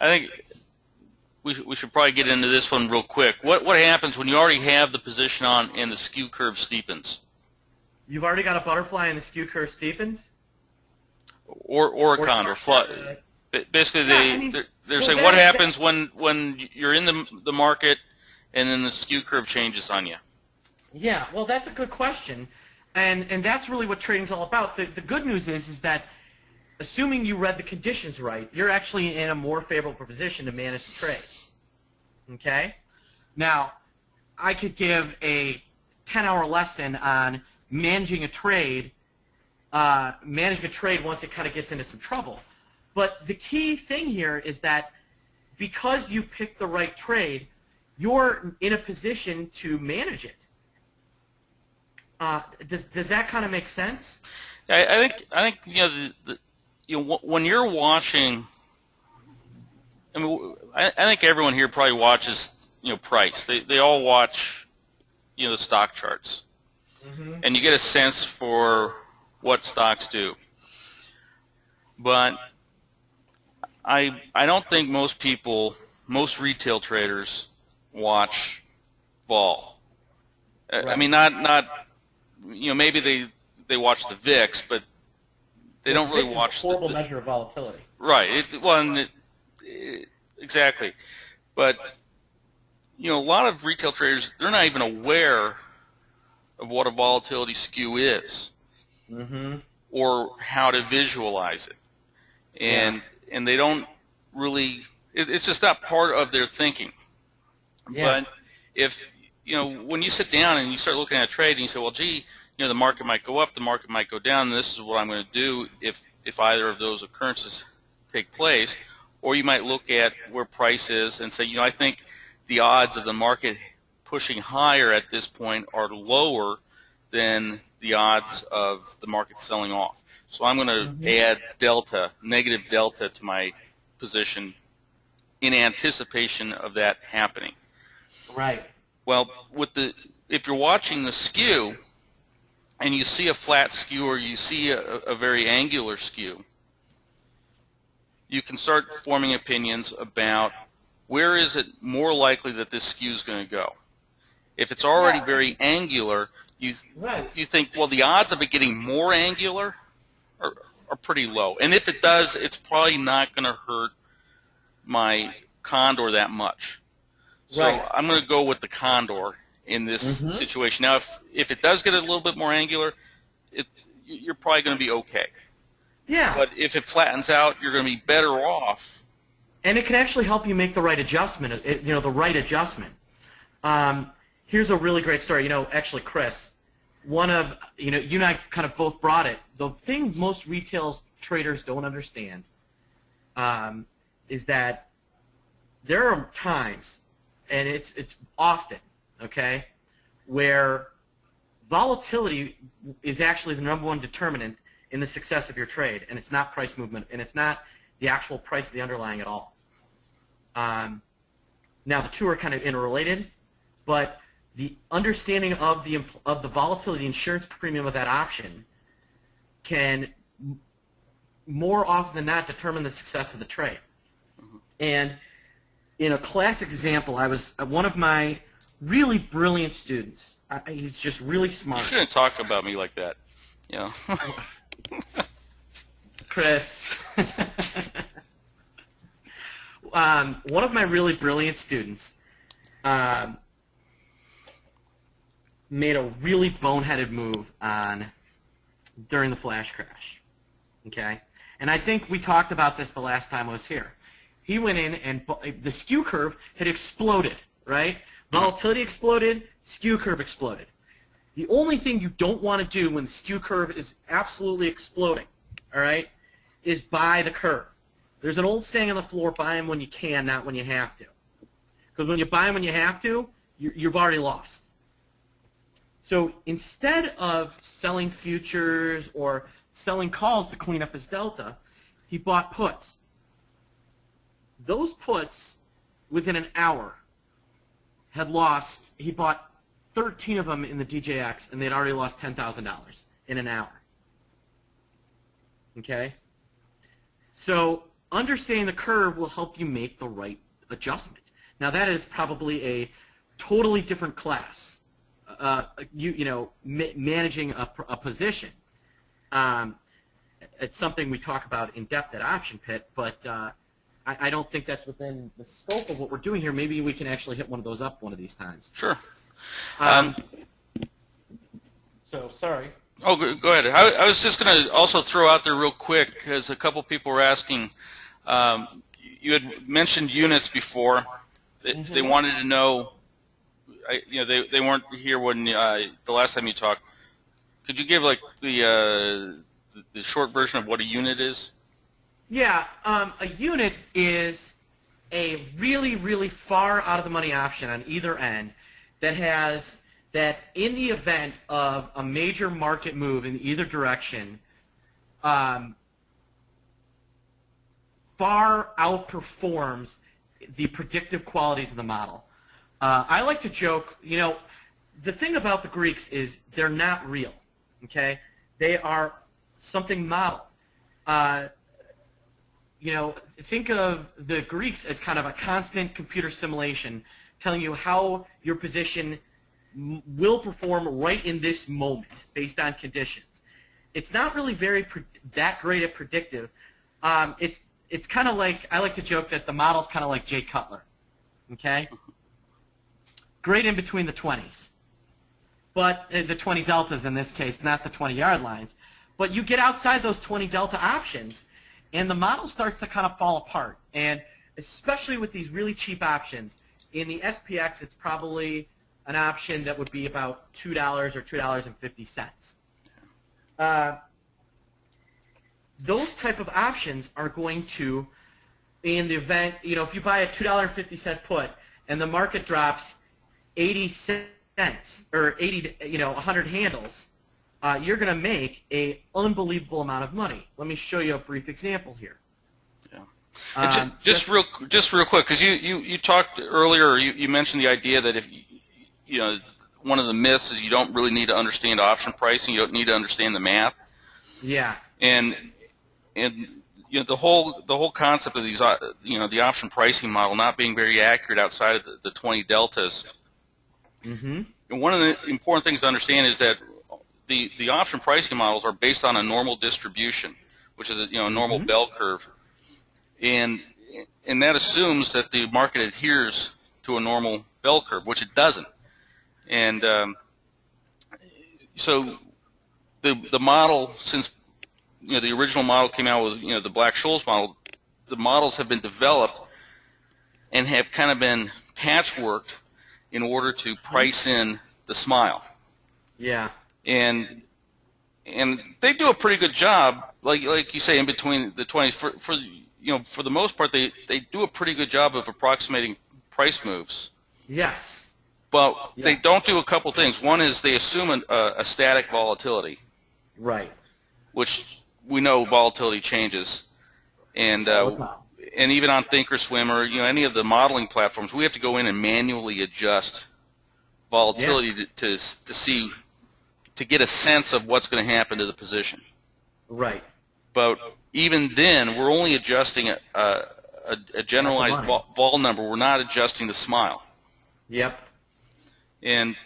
think we should probably get into this one real quick. What happens when you already have the position on and the skew curve steepens? You've already got a butterfly and the skew curve steepens? Or a condor. Basically, they're saying what happens when you're in the market and then the skew curve changes on you. Yeah, well, that's a good question, and that's really what trading's all about. The good news is that assuming you read the conditions right, you're actually in a more favorable position to manage the trade. Okay? Now, I could give a 10-hour lesson on managing a trade once it kind of gets into some trouble. But the key thing here is that because you picked the right trade, you're in a position to manage it. Does that kind of make sense? I think when you're watching, I think everyone here probably watches price. They all watch the stock charts, and you get a sense for what stocks do. But I don't think most retail traders watch vol. Right. I mean, not maybe they watch the VIX, but they don't really watch the horrible measure of volatility. Right. Exactly. But a lot of retail traders, they're not even aware of what a volatility skew is, or how to visualize it, and they don't really. It's just not part of their thinking. Yeah. But if when you sit down and you start looking at a trade and you say, well, gee, the market might go up, the market might go down, and this is what I'm going to do if either of those occurrences take place. Or you might look at where price is and say, I think the odds of the market pushing higher at this point are lower than the odds of the market selling off. So I'm going to add negative delta to my position in anticipation of that happening. Right. Well, if you're watching the skew and you see a flat skew or you see a very angular skew, you can start forming opinions about where is it more likely that this skew is going to go. If it's already very angular, you think, well, the odds of it getting more angular are pretty low. And if it does, it's probably not going to hurt my Condor that much. So I'm going to go with the Condor in this situation. Now, if it does get a little bit more angular, you're probably going to be okay. Yeah. But if it flattens out, you're going to be better off And it can actually help you make the right adjustment, the right adjustment. Here's a really great story. Actually, Chris, you and I kind of both brought it. The thing most retail traders don't understand is that there are times, and it's often, okay, where volatility is actually the #1 determinant in the success of your trade, and it's not price movement, and it's not the actual price of the underlying at all. Now the two are kind of interrelated, but the understanding of the volatility insurance premium of that option can more often than not determine the success of the trade. And in a classic example, one of my really brilliant students. He's just really smart. You shouldn't talk about me like that. Chris. One of my really brilliant students made a really boneheaded move during the flash crash. Okay? And I think we talked about this the last time I was here. He went in and the skew curve had exploded, right? Volatility exploded, skew curve exploded. The only thing you don't want to do when the skew curve is absolutely exploding, all right, is buy the curve. There's an old saying on the floor, buy them when you can, not when you have to. Because when you buy them when you have to, you've already lost. So instead of selling futures or selling calls to clean up his delta, he bought puts. Those puts, within an hour, had lost, he bought 13 of them in the DJX, and they'd already lost $10,000 in an hour. Okay? So understanding the curve will help you make the right adjustment. Now that is probably a totally different class, managing a position. It's something we talk about in depth at Option Pit, but I don't think that's within the scope of what we're doing here. Maybe we can actually hit one of those up one of these times. Sure. So, sorry. Oh, go ahead. I was just going to also throw out there real quick, because a couple people were asking, you had mentioned units before. They wanted to know, they weren't here when the last time you talked. Could you give like the short version of what a unit is? Yeah, a unit is a really, really far out of the money option on either end that in the event of a major market move in either direction, far outperforms the predictive qualities of the model. I like to joke, the thing about the Greeks is they're not real, okay? They are something model. Think of the Greeks as kind of a constant computer simulation telling you how your position will perform right in this moment based on conditions. It's not really that great at predictive. It's kind of like, I like to joke that the model's kind of like Jay Cutler, okay? Great in between the 20s, but the 20 deltas in this case, not the 20-yard lines. But you get outside those 20 delta options, and the model starts to kind of fall apart. And especially with these really cheap options, in the SPX, it's probably an option that would be about $2 or $2.50. Those type of options are going to, in the event, if you buy a $2.50 put and the market drops 80 cents or 100 handles, you're going to make an unbelievable amount of money. Let me show you a brief example here. Yeah. Just real quick, because you talked earlier, you mentioned the idea that if one of the myths is you don't really need to understand option pricing, you don't need to understand the math. Yeah. And the whole concept of these the option pricing model not being very accurate outside of the 20 deltas. Mm-hmm. And one of the important things to understand is that the option pricing models are based on a normal distribution, which is a normal bell curve, and that assumes that the market adheres to a normal bell curve, which it doesn't. And so the model, since the original model came out with the Black-Scholes model, the models have been developed and have kind of been patchworked in order to price in the smile. Yeah. And they do a pretty good job, like you say, in between the 20s. For the most part, they do a pretty good job of approximating price moves. Yes. But they don't do a couple things. One is they assume a static volatility. Right. Which we know volatility changes, and even on Thinkorswim or any of the modeling platforms, we have to go in and manually adjust volatility to get a sense of what's going to happen to the position. Right. But even then, we're only adjusting a generalized vol number. We're not adjusting the smile. Yep. And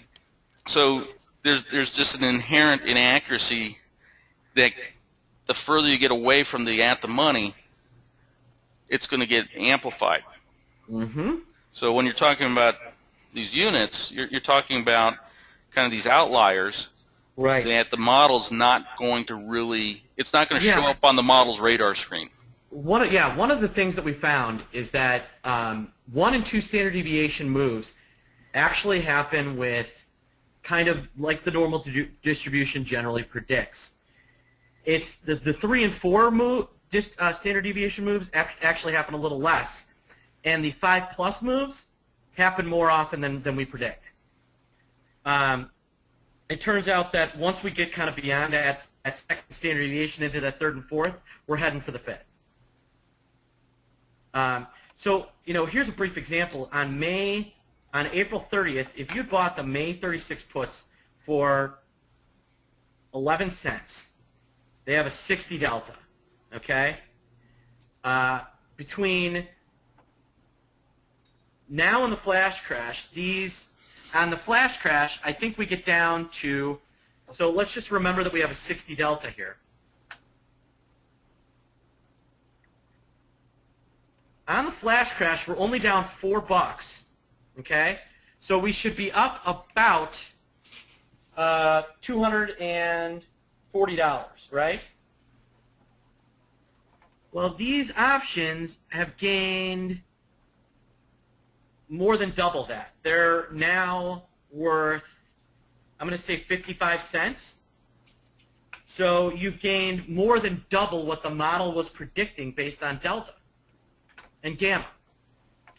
so there's just an inherent inaccuracy that the further you get away from the at the money, it's going to get amplified. Mm-hmm. So when you're talking about these units, you're talking about kind of these outliers. Right. That the model's not going to really, it's not going to show up on the model's radar screen. One of the things that we found is that 1 and 2 standard deviation moves actually happen with kind of like the normal distribution generally predicts. It's the 3 and 4 standard deviation moves actually happen a little less, and the 5+ moves happen more often than we predict. It turns out that once we get kind of beyond that second standard deviation into that 3rd and 4th, we're heading for the 5th. So here's a brief example. On April 30th, if you bought the May 36 puts for 11 cents, they have a 60 delta, okay? Between now and the flash crash, on the flash crash, I think we get down to, so let's just remember that we have a 60 delta here. On the flash crash, we're only down $4, okay? So we should be up about $240, right? Well, these options have gained more than double that. They're now worth, I'm going to say 55 cents. So you've gained more than double what the model was predicting based on delta and gamma.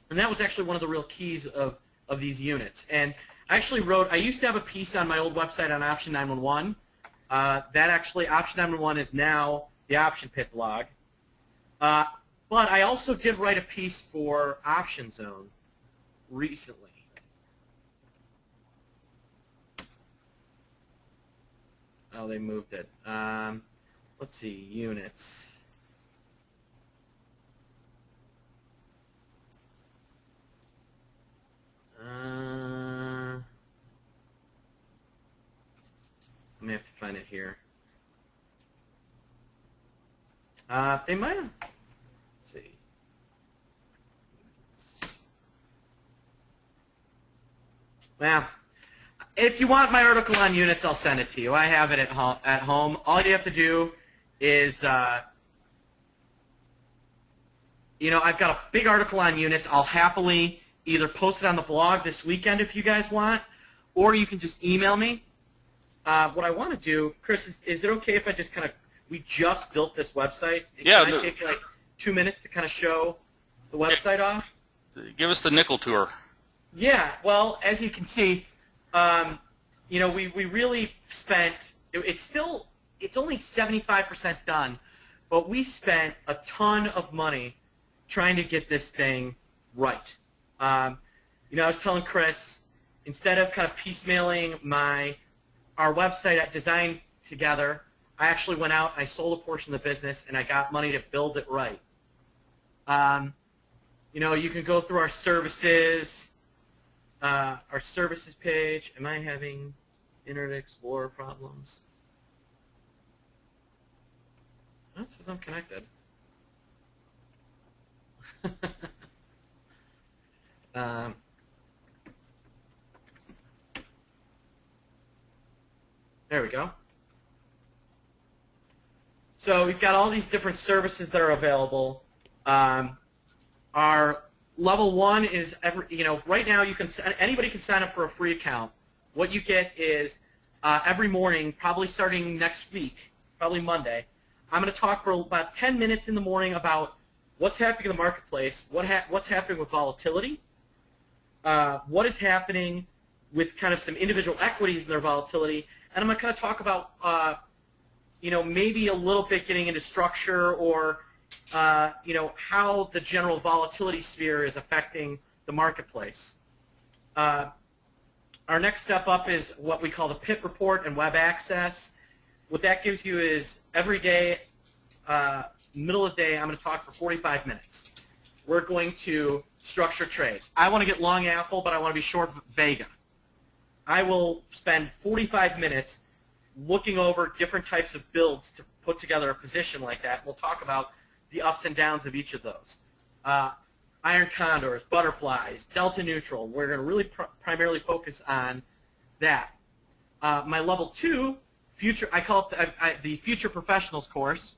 And that was actually one of the real keys of these units. And I actually I used to have a piece on my old website on Option 911. That actually, Option 911 is now the Option Pit blog. But I also did write a piece for Option Zone recently. Oh, they moved it. Let's see, units. I may have to find it here. They might have. Let's see. Well, if you want my article on units, I'll send it to you. I have it at home. All you have to do is, I've got a big article on units. I'll happily either post it on the blog this weekend if you guys want, or you can just email me. What I want to do, Chris, is it okay if I just kind of, we just built this website. Yeah. Can I take like 2 minutes to kind of show the website off? Give us the nickel tour. Yeah, well, as you can see, we really spent, it's only 75% done, but we spent a ton of money trying to get this thing right. I was telling Chris, instead of kind of piecemealing our website at design together, I actually went out and I sold a portion of the business and I got money to build it right. You can go through our services page. Am I having Internet Explorer problems? Oh, it says I'm connected. There we go. So we've got all these different services that are available. Our Level 1 is right now anybody can sign up for a free account. What you get is every morning, probably starting next week, probably Monday, I'm going to talk for about 10 minutes in the morning about what's happening in the marketplace, what's happening with volatility, what is happening with kind of some individual equities in their volatility, and I'm going to kind of talk about maybe a little bit getting into structure or how the general volatility sphere is affecting the marketplace. Our next step up is what we call the pit report and web access. What that gives you is every day, middle of the day, I'm going to talk for 45 minutes. We're going to structure trades. I want to get long Apple, but I want to be short Vega. I will spend 45 minutes looking over different types of builds to put together a position like that. We'll talk about the ups and downs of each of those. Iron condors, butterflies, delta neutral. We're going to really primarily focus on that. My level 2, I call it the Future Professionals course,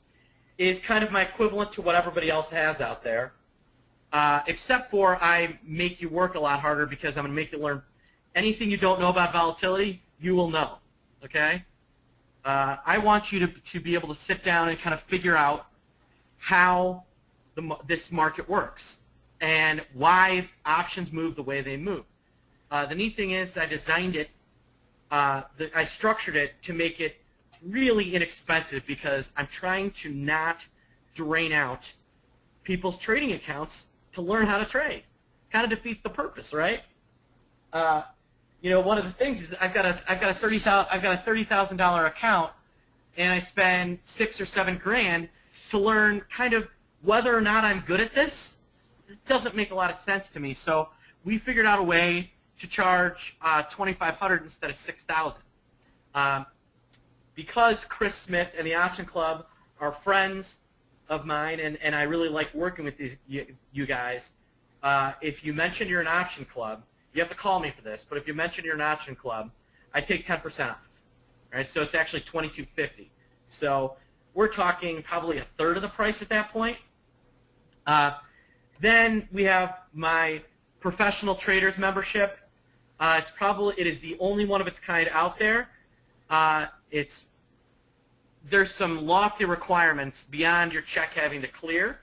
is kind of my equivalent to what everybody else has out there, except for I make you work a lot harder because I'm going to make you learn anything you don't know about volatility, you will know. Okay? I want you to be able to sit down and kind of figure out how this market works and why options move the way they move. The neat thing is I designed it, I structured it to make it really inexpensive because I'm trying to not drain out people's trading accounts to learn how to trade. Kind of defeats the purpose, right? One of the things is I've got a $30,000 account, and I spend $6 or $7 grand to learn kind of whether or not I'm good at this. It doesn't make a lot of sense to me. So we figured out a way to charge $2,500 instead of $6,000. Because Chris Smith and the Option Club are friends of mine, and I really like working with you guys, if you mention you're an Option Club, you have to call me for this, but if you mention you're an Option Club, I take 10% off. Right? So it's actually $2,250. So we're talking probably a third of the price at that point. Then we have my professional traders membership. It is the only one of its kind out there. There's some lofty requirements beyond your check having to clear.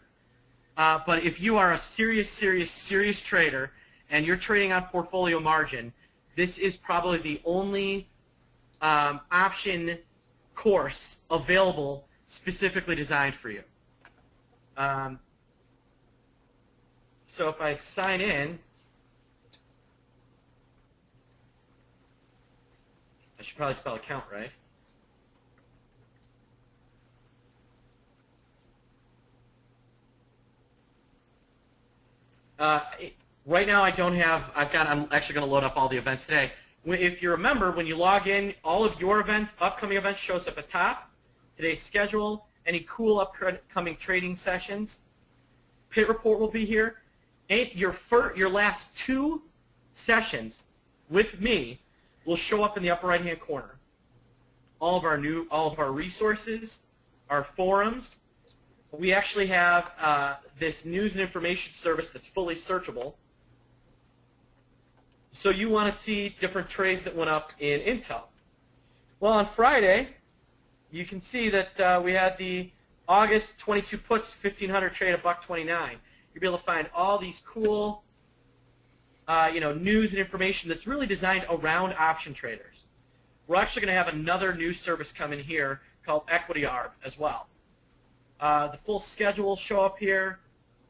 But if you are a serious trader and you're trading on portfolio margin, this is probably the only option course available specifically designed for you. So if I sign in, I should probably spell account right. Right now I don't have, I'm actually going to load up all the events today. If you remember, when you log in, all of your events, upcoming events shows up at top. Today's schedule, any cool upcoming trading sessions. Pit report will be here. Your last 2 sessions with me will show up in the upper right-hand corner. All of our resources, our forums. We actually have this news and information service that's fully searchable. So you want to see different trades that went up in Intel. Well, on Friday, you can see that we had the August 22 puts 1500 trade at $1.29. You'll be able to find all these cool news and information that's really designed around option traders. We're actually going to have another news service come in here called Equity Arb as well. The full schedule will show up here,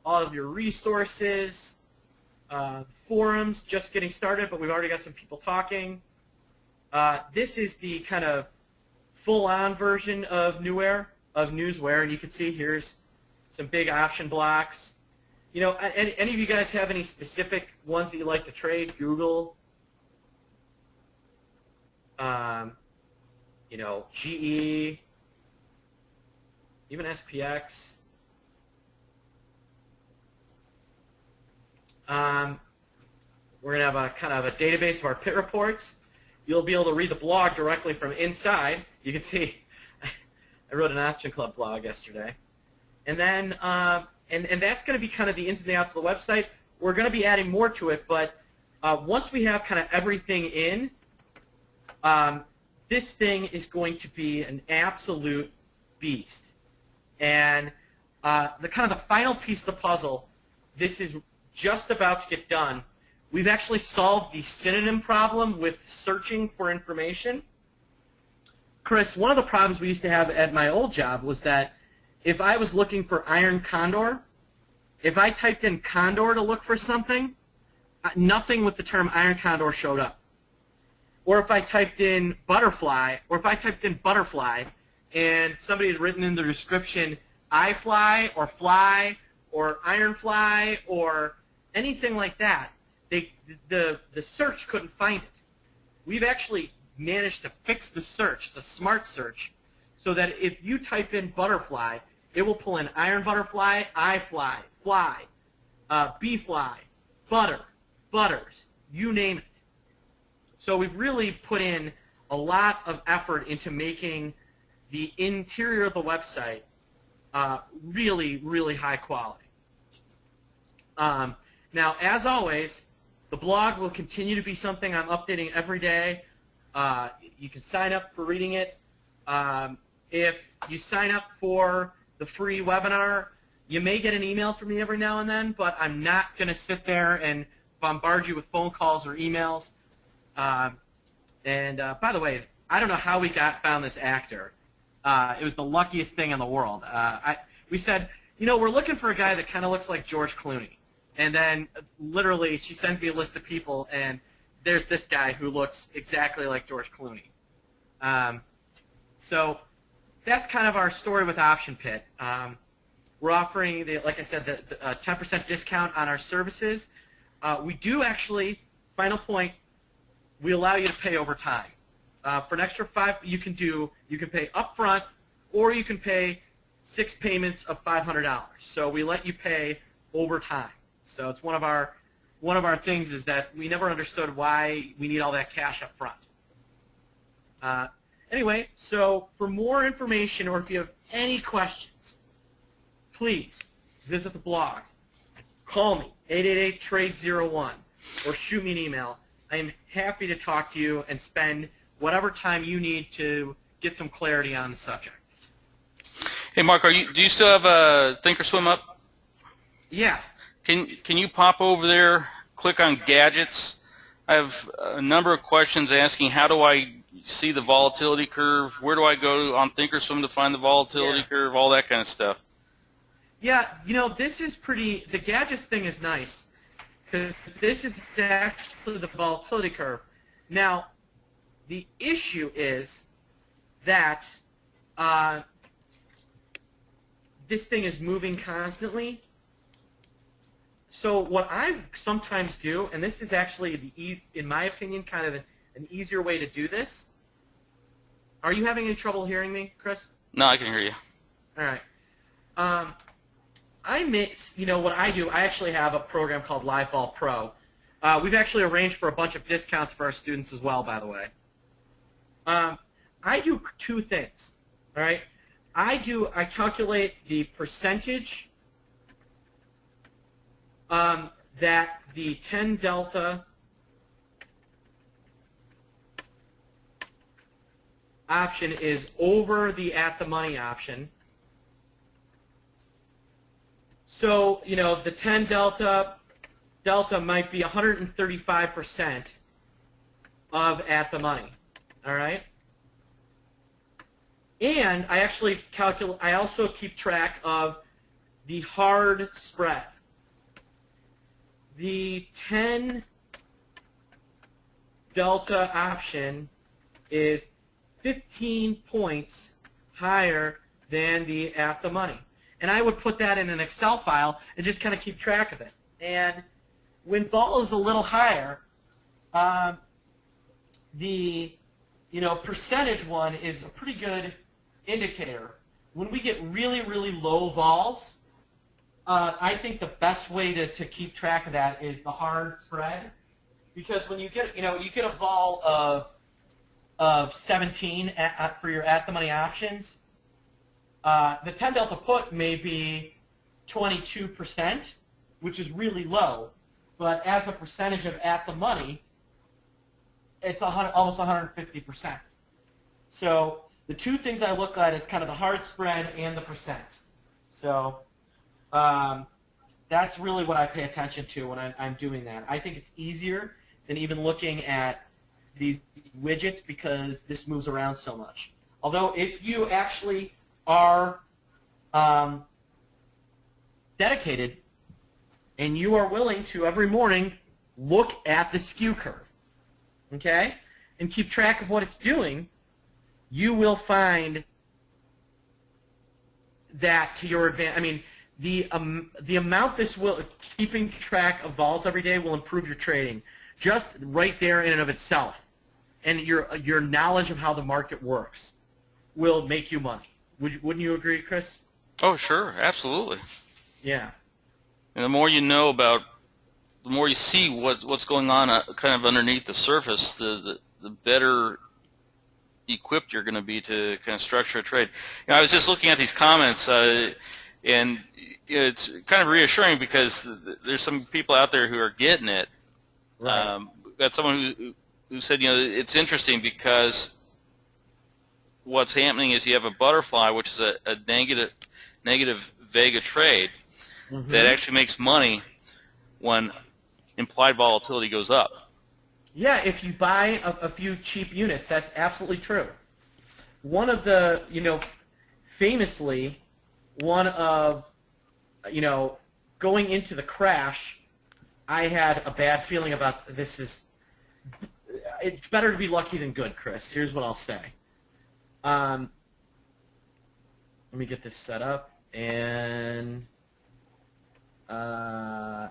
all of your resources, forums just getting started, but we've already got some people talking. This is the kind of full-on version of Newsware, and you can see here's some big option blocks. Any of you guys have any specific ones that you like to trade? Google, GE, even SPX. We're going to have a kind of a database of our pit reports. You'll be able to read the blog directly from inside. You can see I wrote an Option Club blog yesterday. And then and that's going to be kind of the ins and the outs of the website. we're going to be adding more to it, but once we have kind of everything in, this thing is going to be an absolute beast. And the final piece of the puzzle, this is just about to get done. We've actually solved the synonym problem with searching for information. Chris, one of the problems we used to have at my old job was that if I was looking for iron condor, if I typed in condor to look for something, nothing with the term iron condor showed up. Or if I typed in butterfly, and somebody had written in the description iFly or fly or ironfly or anything like that, the search couldn't find it. We've actually managed to fix the search. It's a smart search, so that if you type in butterfly, it will pull in iron butterfly, iFly, fly, bee fly, butters, you name it. So we've really put in a lot of effort into making the interior of the website really, really high quality. Now, as always, the blog will continue to be something I'm updating every day. You can sign up for reading it. If you sign up for the free webinar, you may get an email from me every now and then, but I'm not going to sit there and bombard you with phone calls or emails. By the way, I don't know how we found this actor. It was the luckiest thing in the world. We said, we're looking for a guy that kind of looks like George Clooney. And then literally she sends me a list of people, and there's this guy who looks exactly like George Clooney. So that's kind of our story with OptionPit. We're offering, like I said, the 10% discount on our services. We do actually, final point, we allow you to pay over time. For an extra $5, you can pay upfront, or you can pay 6 payments of $500. So we let you pay over time. So it's one of our things is that we never understood why we need all that cash up front. Anyway, so for more information, or if you have any questions, please visit the blog. Call me, 888-TRADE-01, or shoot me an email. I am happy to talk to you and spend whatever time you need to get some clarity on the subject. Hey, Mark, do you still have a Thinkorswim up? Yeah. Can you pop over there, click on gadgets? I have a number of questions asking how do I see the volatility curve, where do I go on Thinkorswim to find the volatility curve, all that kind of stuff. Yeah, this is the gadgets thing is nice, because this is actually the volatility curve. Now, the issue is that this thing is moving constantly. So what I sometimes do, and this is actually, in my opinion, kind of an easier way to do this. Are you having any trouble hearing me, Chris? No, I can hear you. All right. What I do, I actually have a program called LiveVol Pro. We've actually arranged for a bunch of discounts for our students as well, by the way. I do 2 things, all right? I calculate the percentage that the 10 delta option is over the at the money option. So, the 10 delta might be 135% of at the money, all right? And I also keep track of the hard spread. The 10 delta option is 15 points higher than the at the money. And I would put that in an Excel file and just kind of keep track of it. And when vol is a little higher, the percentage one is a pretty good indicator. When we get really, really low vols, I think the best way to keep track of that is the hard spread, because when you get a vol of 17 for your at the money options, the 10 delta put may be 22%, which is really low. but as a percentage of at the money, it's almost 150%. So the two things I look at is kind of the hard spread and the percent. So that's really what I pay attention to when I'm doing that. I think it's easier than even looking at these widgets because this moves around so much. Although if you actually are dedicated and you are willing to every morning look at the skew curve, okay, and keep track of what it's doing, you will find that to your advantage. I mean, the amount this will, keeping track of vols every day will improve your trading, just right there in and of itself. And your knowledge of how the market works will make you money. Wouldn't you agree, Chris? Oh, sure, absolutely. Yeah. And the more you know about, the more you see what's going on kind of underneath the surface, the better equipped you're going to be to kind of structure a trade. You know, I was just looking at these comments, and it's kind of reassuring because there's some people out there who are getting it. Right. Got someone who said, you know, it's interesting because what's happening is you have a butterfly, which is a negative vega trade that actually makes money when implied volatility goes up. Yeah, if you buy a few cheap units, that's absolutely true. One of the, famously, one of, going into the crash, I had a bad feeling about this. It's better to be lucky than good, Chris. Here's what I'll say. Let me get this set up, and there's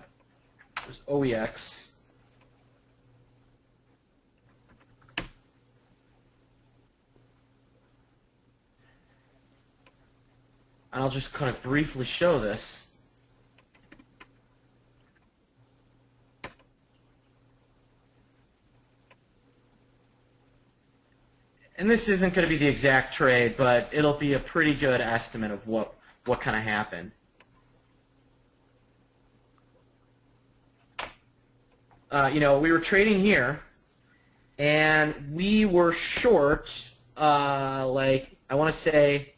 OEX. And I'll just kind of briefly show this. And this isn't going to be the exact trade, but it'll be a pretty good estimate of what kind of happened. We were trading here, and we were short, I want to say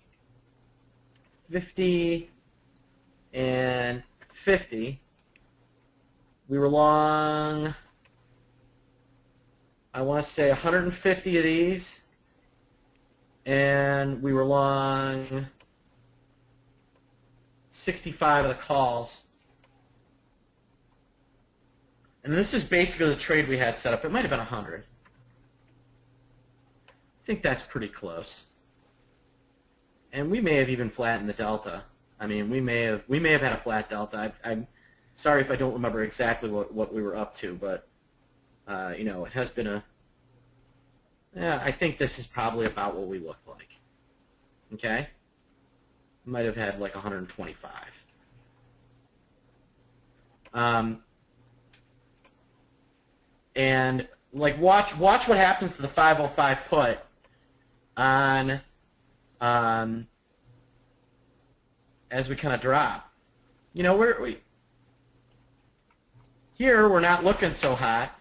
50 and 50. We were long, I want to say 150 of these, and we were long 65 of the calls. And this is basically the trade we had set up. It might have been 100. I think that's pretty close. And we may have even flattened the delta. I mean, we may have had a flat delta. I'm sorry if I don't remember exactly what we were up to, but it has been a. Yeah, I think this is probably about what we look like. Okay, might have had like 125. And watch what happens to the 505 put on. As we kind of drop. Here we're not looking so hot.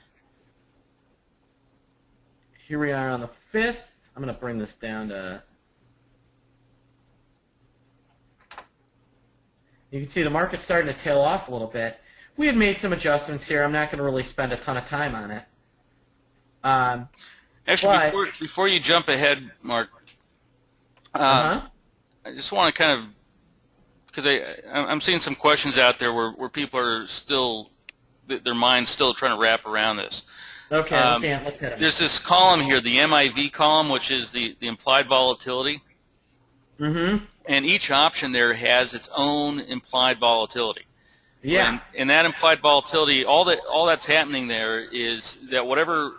Here we are on the 5th. I'm going to bring this down to, you can see the market's starting to tail off a little bit. We had made some adjustments here. I'm not going to really spend a ton of time on it. Actually, before you jump ahead, Mark, I just want to kind of, because I'm seeing some questions out there where people are still, their mind's still trying to wrap around this. Okay, let's hit it. There's this column here, the MIV column, which is the implied volatility. And each option there has its own implied volatility. Yeah. And that implied volatility, all that's happening there is that whatever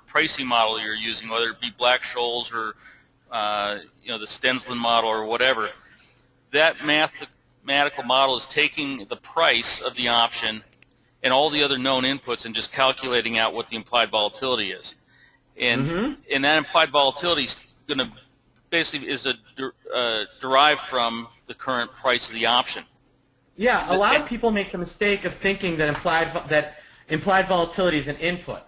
pricing model you're using, whether it be Black-Scholes or the Stensland model or whatever, that mathematical model is taking the price of the option and all the other known inputs and just calculating out what the implied volatility is. And that implied volatility is going to basically is derived from the current price of the option. Yeah, a lot of people make the mistake of thinking that implied volatility is an input.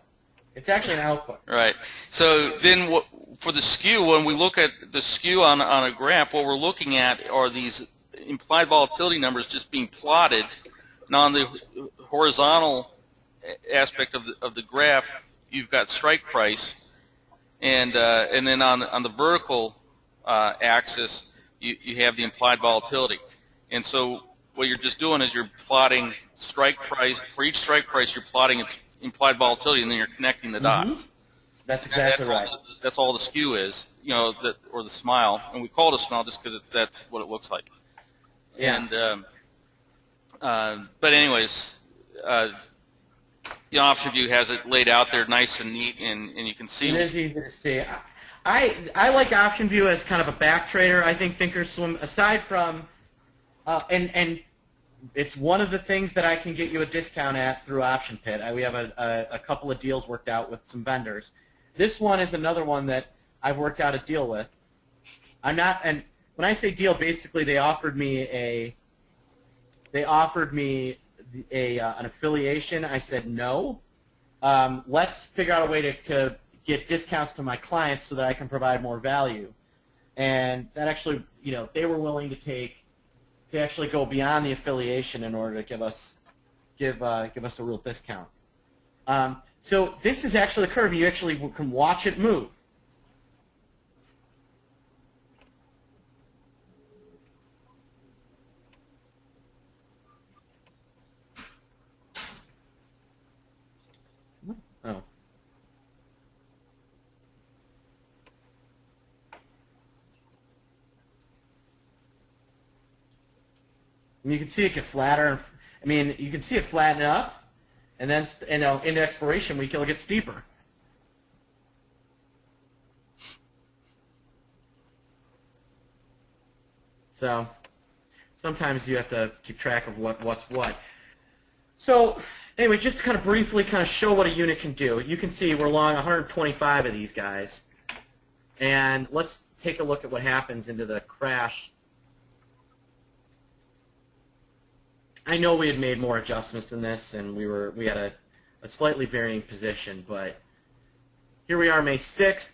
It's actually an output. Right. So then for the skew, when we look at the skew on a graph, what we're looking at are these implied volatility numbers just being plotted. Now on the horizontal aspect of the graph, you've got strike price, and then on the vertical axis, you have the implied volatility. And so what you're just doing is you're plotting strike price. For each strike price, you're plotting its implied volatility, and then you're connecting the dots. That's exactly right. That's all the skew is, or the smile, and we call it a smile just because that's what it looks like. Yeah. And but anyways, Option View has it laid out there nice and neat, and you can see. It is easy to see. I like Option View as kind of a back trader. I think Thinkorswim, aside from and it's one of the things that I can get you a discount at through Option Pit. We have a couple of deals worked out with some vendors. This one is another one that I've worked out a deal with. I'm not, and when I say deal, basically they offered me an affiliation. I said no. Let's figure out a way to get discounts to my clients so that I can provide more value. And that actually, they were willing to actually go beyond the affiliation in order to give us a real discount. So this is actually the curve. You actually can watch it move. Oh. And you can see it get flatter. I mean, you can see it flatten up, and then into expiration week it'll get steeper. So sometimes you have to keep track of what's what. So anyway, just to kind of briefly kind of show what a unit can do. You can see we're long 125 of these guys, and let's take a look at what happens into the crash. I know we had made more adjustments than this, and we had a slightly varying position, but here we are, May 6th.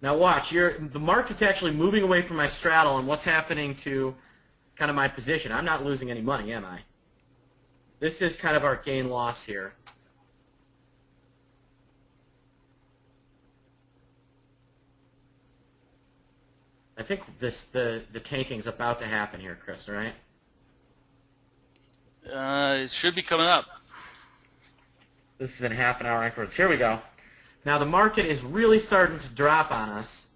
Now watch, the market's actually moving away from my straddle, and what's happening to kind of my position? I'm not losing any money, am I? This is kind of our gain-loss here. I think the tanking is about to happen here, Chris, right? It should be coming up. This is in half an hour increments. Here we go. Now the market is really starting to drop on us.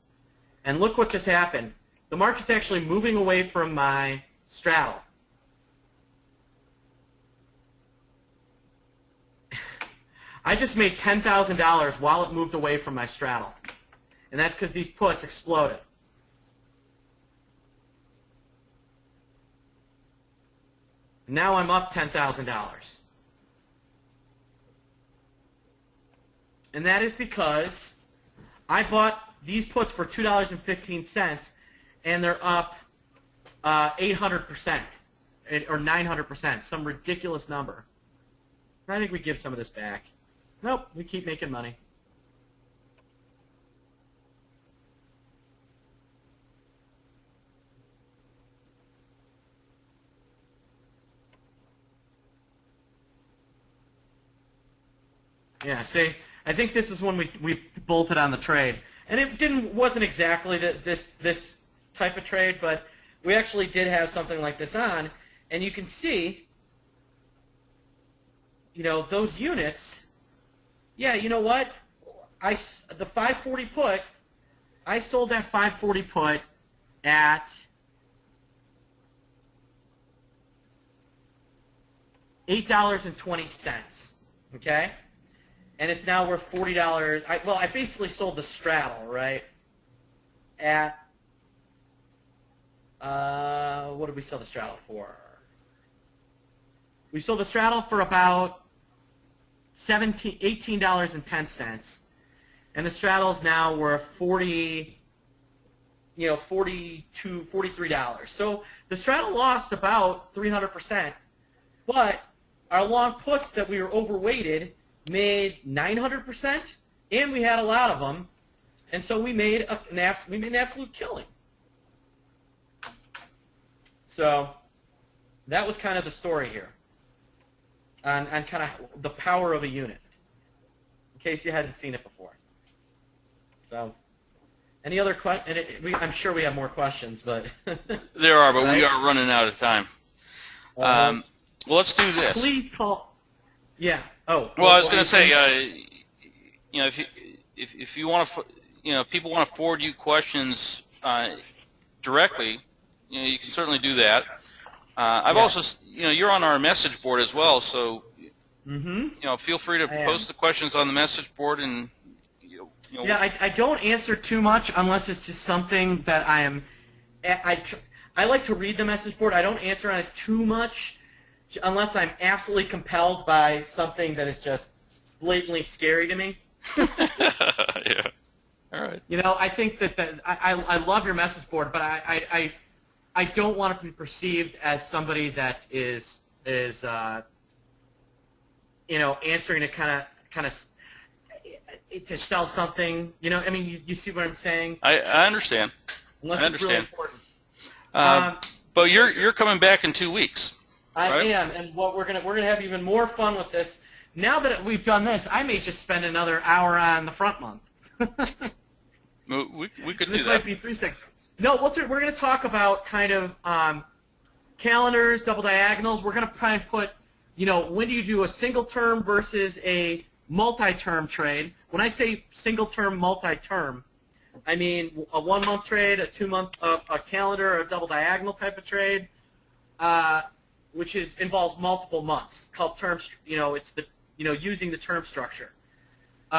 And look what just happened. The market's actually moving away from my straddle. I just made $10,000 while it moved away from my straddle. And that's because these puts exploded. Now I'm up $10,000. And that is because I bought these puts for $2.15, and they're up 800% or 900%, some ridiculous number. I think we give some of this back. Nope, we keep making money. Yeah, see, I think this is when we bolted on the trade, and it wasn't exactly this type of trade, but we actually did have something like this on, and you can see, those units. Yeah, you know what? The 540 put, I sold that 540 put at $8.20. Okay. And it's now worth $40. I basically sold the straddle, right? At what did we sell the straddle for? We sold the straddle for about $18.10, and the straddle is now worth $40. $42, $43. So the straddle lost about 300%, but our long puts that we were overweighted made 900%, and we had a lot of them, and so we made an absolute killing. So that was kind of the story here on kind of the power of a unit, in case you hadn't seen it before. So any other questions? I'm sure we have more questions, but there are, but right? we are running out of time. Well, let's do this. Please call. Yeah. Oh. Well, I was going to say, if you want to, people want to forward you questions directly, you can certainly do that. I've also, you're on our message board as well, so feel free to post the questions on the message board, and yeah, I don't answer too much unless it's just something that I like to read the message board. I don't answer on it too much unless I'm absolutely compelled by something that is just blatantly scary to me. Yeah. All right. I think that I love your message board, but I don't want to be perceived as somebody that is answering to kind of to sell something. I mean, you see what I'm saying? I understand. Unless I it's really understand. important. But you're coming back in 2 weeks. I right? am, and we're gonna have even more fun with this. Now that we've done this, I may just spend another hour on the front month. We could do This that. might be 3 seconds. No, we're going to talk about kind of calendars, double diagonals. We're going to try and put, when do you do a single term versus a multi-term trade? When I say single term, multi-term, I mean a 1 month trade, a 2 month, a calendar, or a double diagonal type of trade, which involves multiple months, called terms. It's the using the term structure.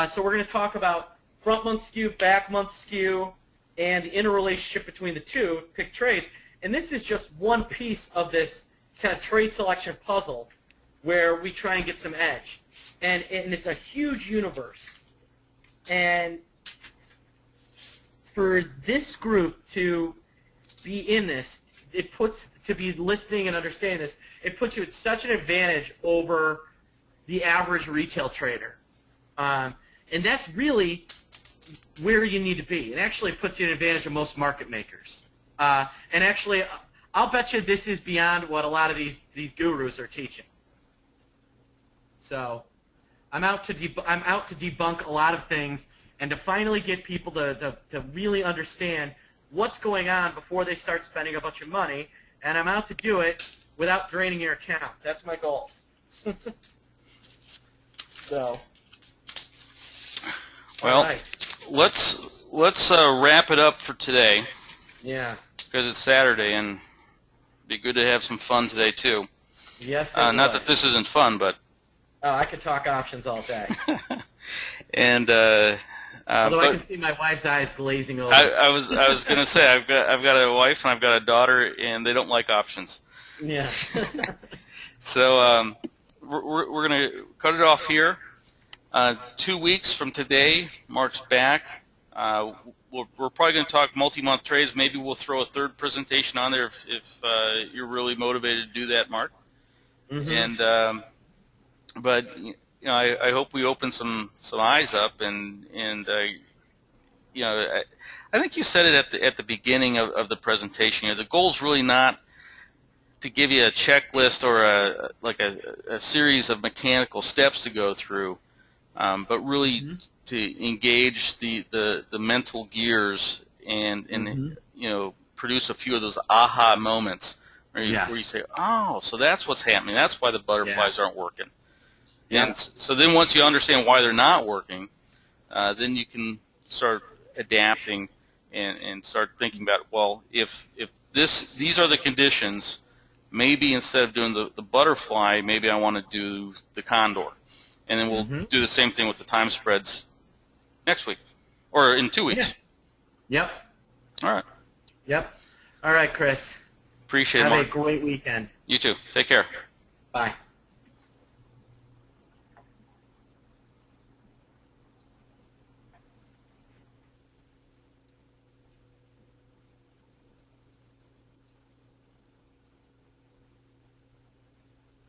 So we're going to talk about front month skew, back month skew, and the interrelationship between the two, pick trades. And this is just one piece of this kind of trade selection puzzle where we try and get some edge. And it's a huge universe. And for this group to be in this, to be listening and understanding this, it puts you at such an advantage over the average retail trader. And that's really where you need to be. It actually puts you at an advantage of most market makers. And actually, I'll bet you this is beyond what a lot of these gurus are teaching. So I'm out to debunk a lot of things and to finally get people to really understand what's going on before they start spending a bunch of money. And I'm out to do it without draining your account. That's my goal. So. Well, right. let's wrap it up for today. Yeah. Because it's Saturday, and it'd be good to have some fun today too. Yes. Not that this isn't fun, but. Oh, I could talk options all day. And although I can see my wife's eyes glazing over. I was going to say I've got a wife and I've got a daughter, and they don't like options. Yeah. So we're going to cut it off here. 2 weeks from today, Mark's back. We're probably going to talk multi-month trades. Maybe we'll throw a third presentation on there if you're really motivated to do that, Mark. Mm-hmm. And but I hope we open some eyes up, and I think you said it at the beginning of the presentation. The goal is really not to give you a checklist or a series of mechanical steps to go through, but really to engage the mental gears and produce a few of those aha moments where you say, oh, so that's what's happening. That's why the butterflies aren't working. Yeah. And so then once you understand why they're not working, then you can start adapting and start thinking about, well, if these are the conditions, maybe instead of doing the butterfly, maybe I want to do the condor. And then we'll do the same thing with the time spreads next week or in 2 weeks. Yeah. Yep. All right. Yep. All right, Chris. Appreciate it, Mark. Have a great weekend. You too. Take care. Bye.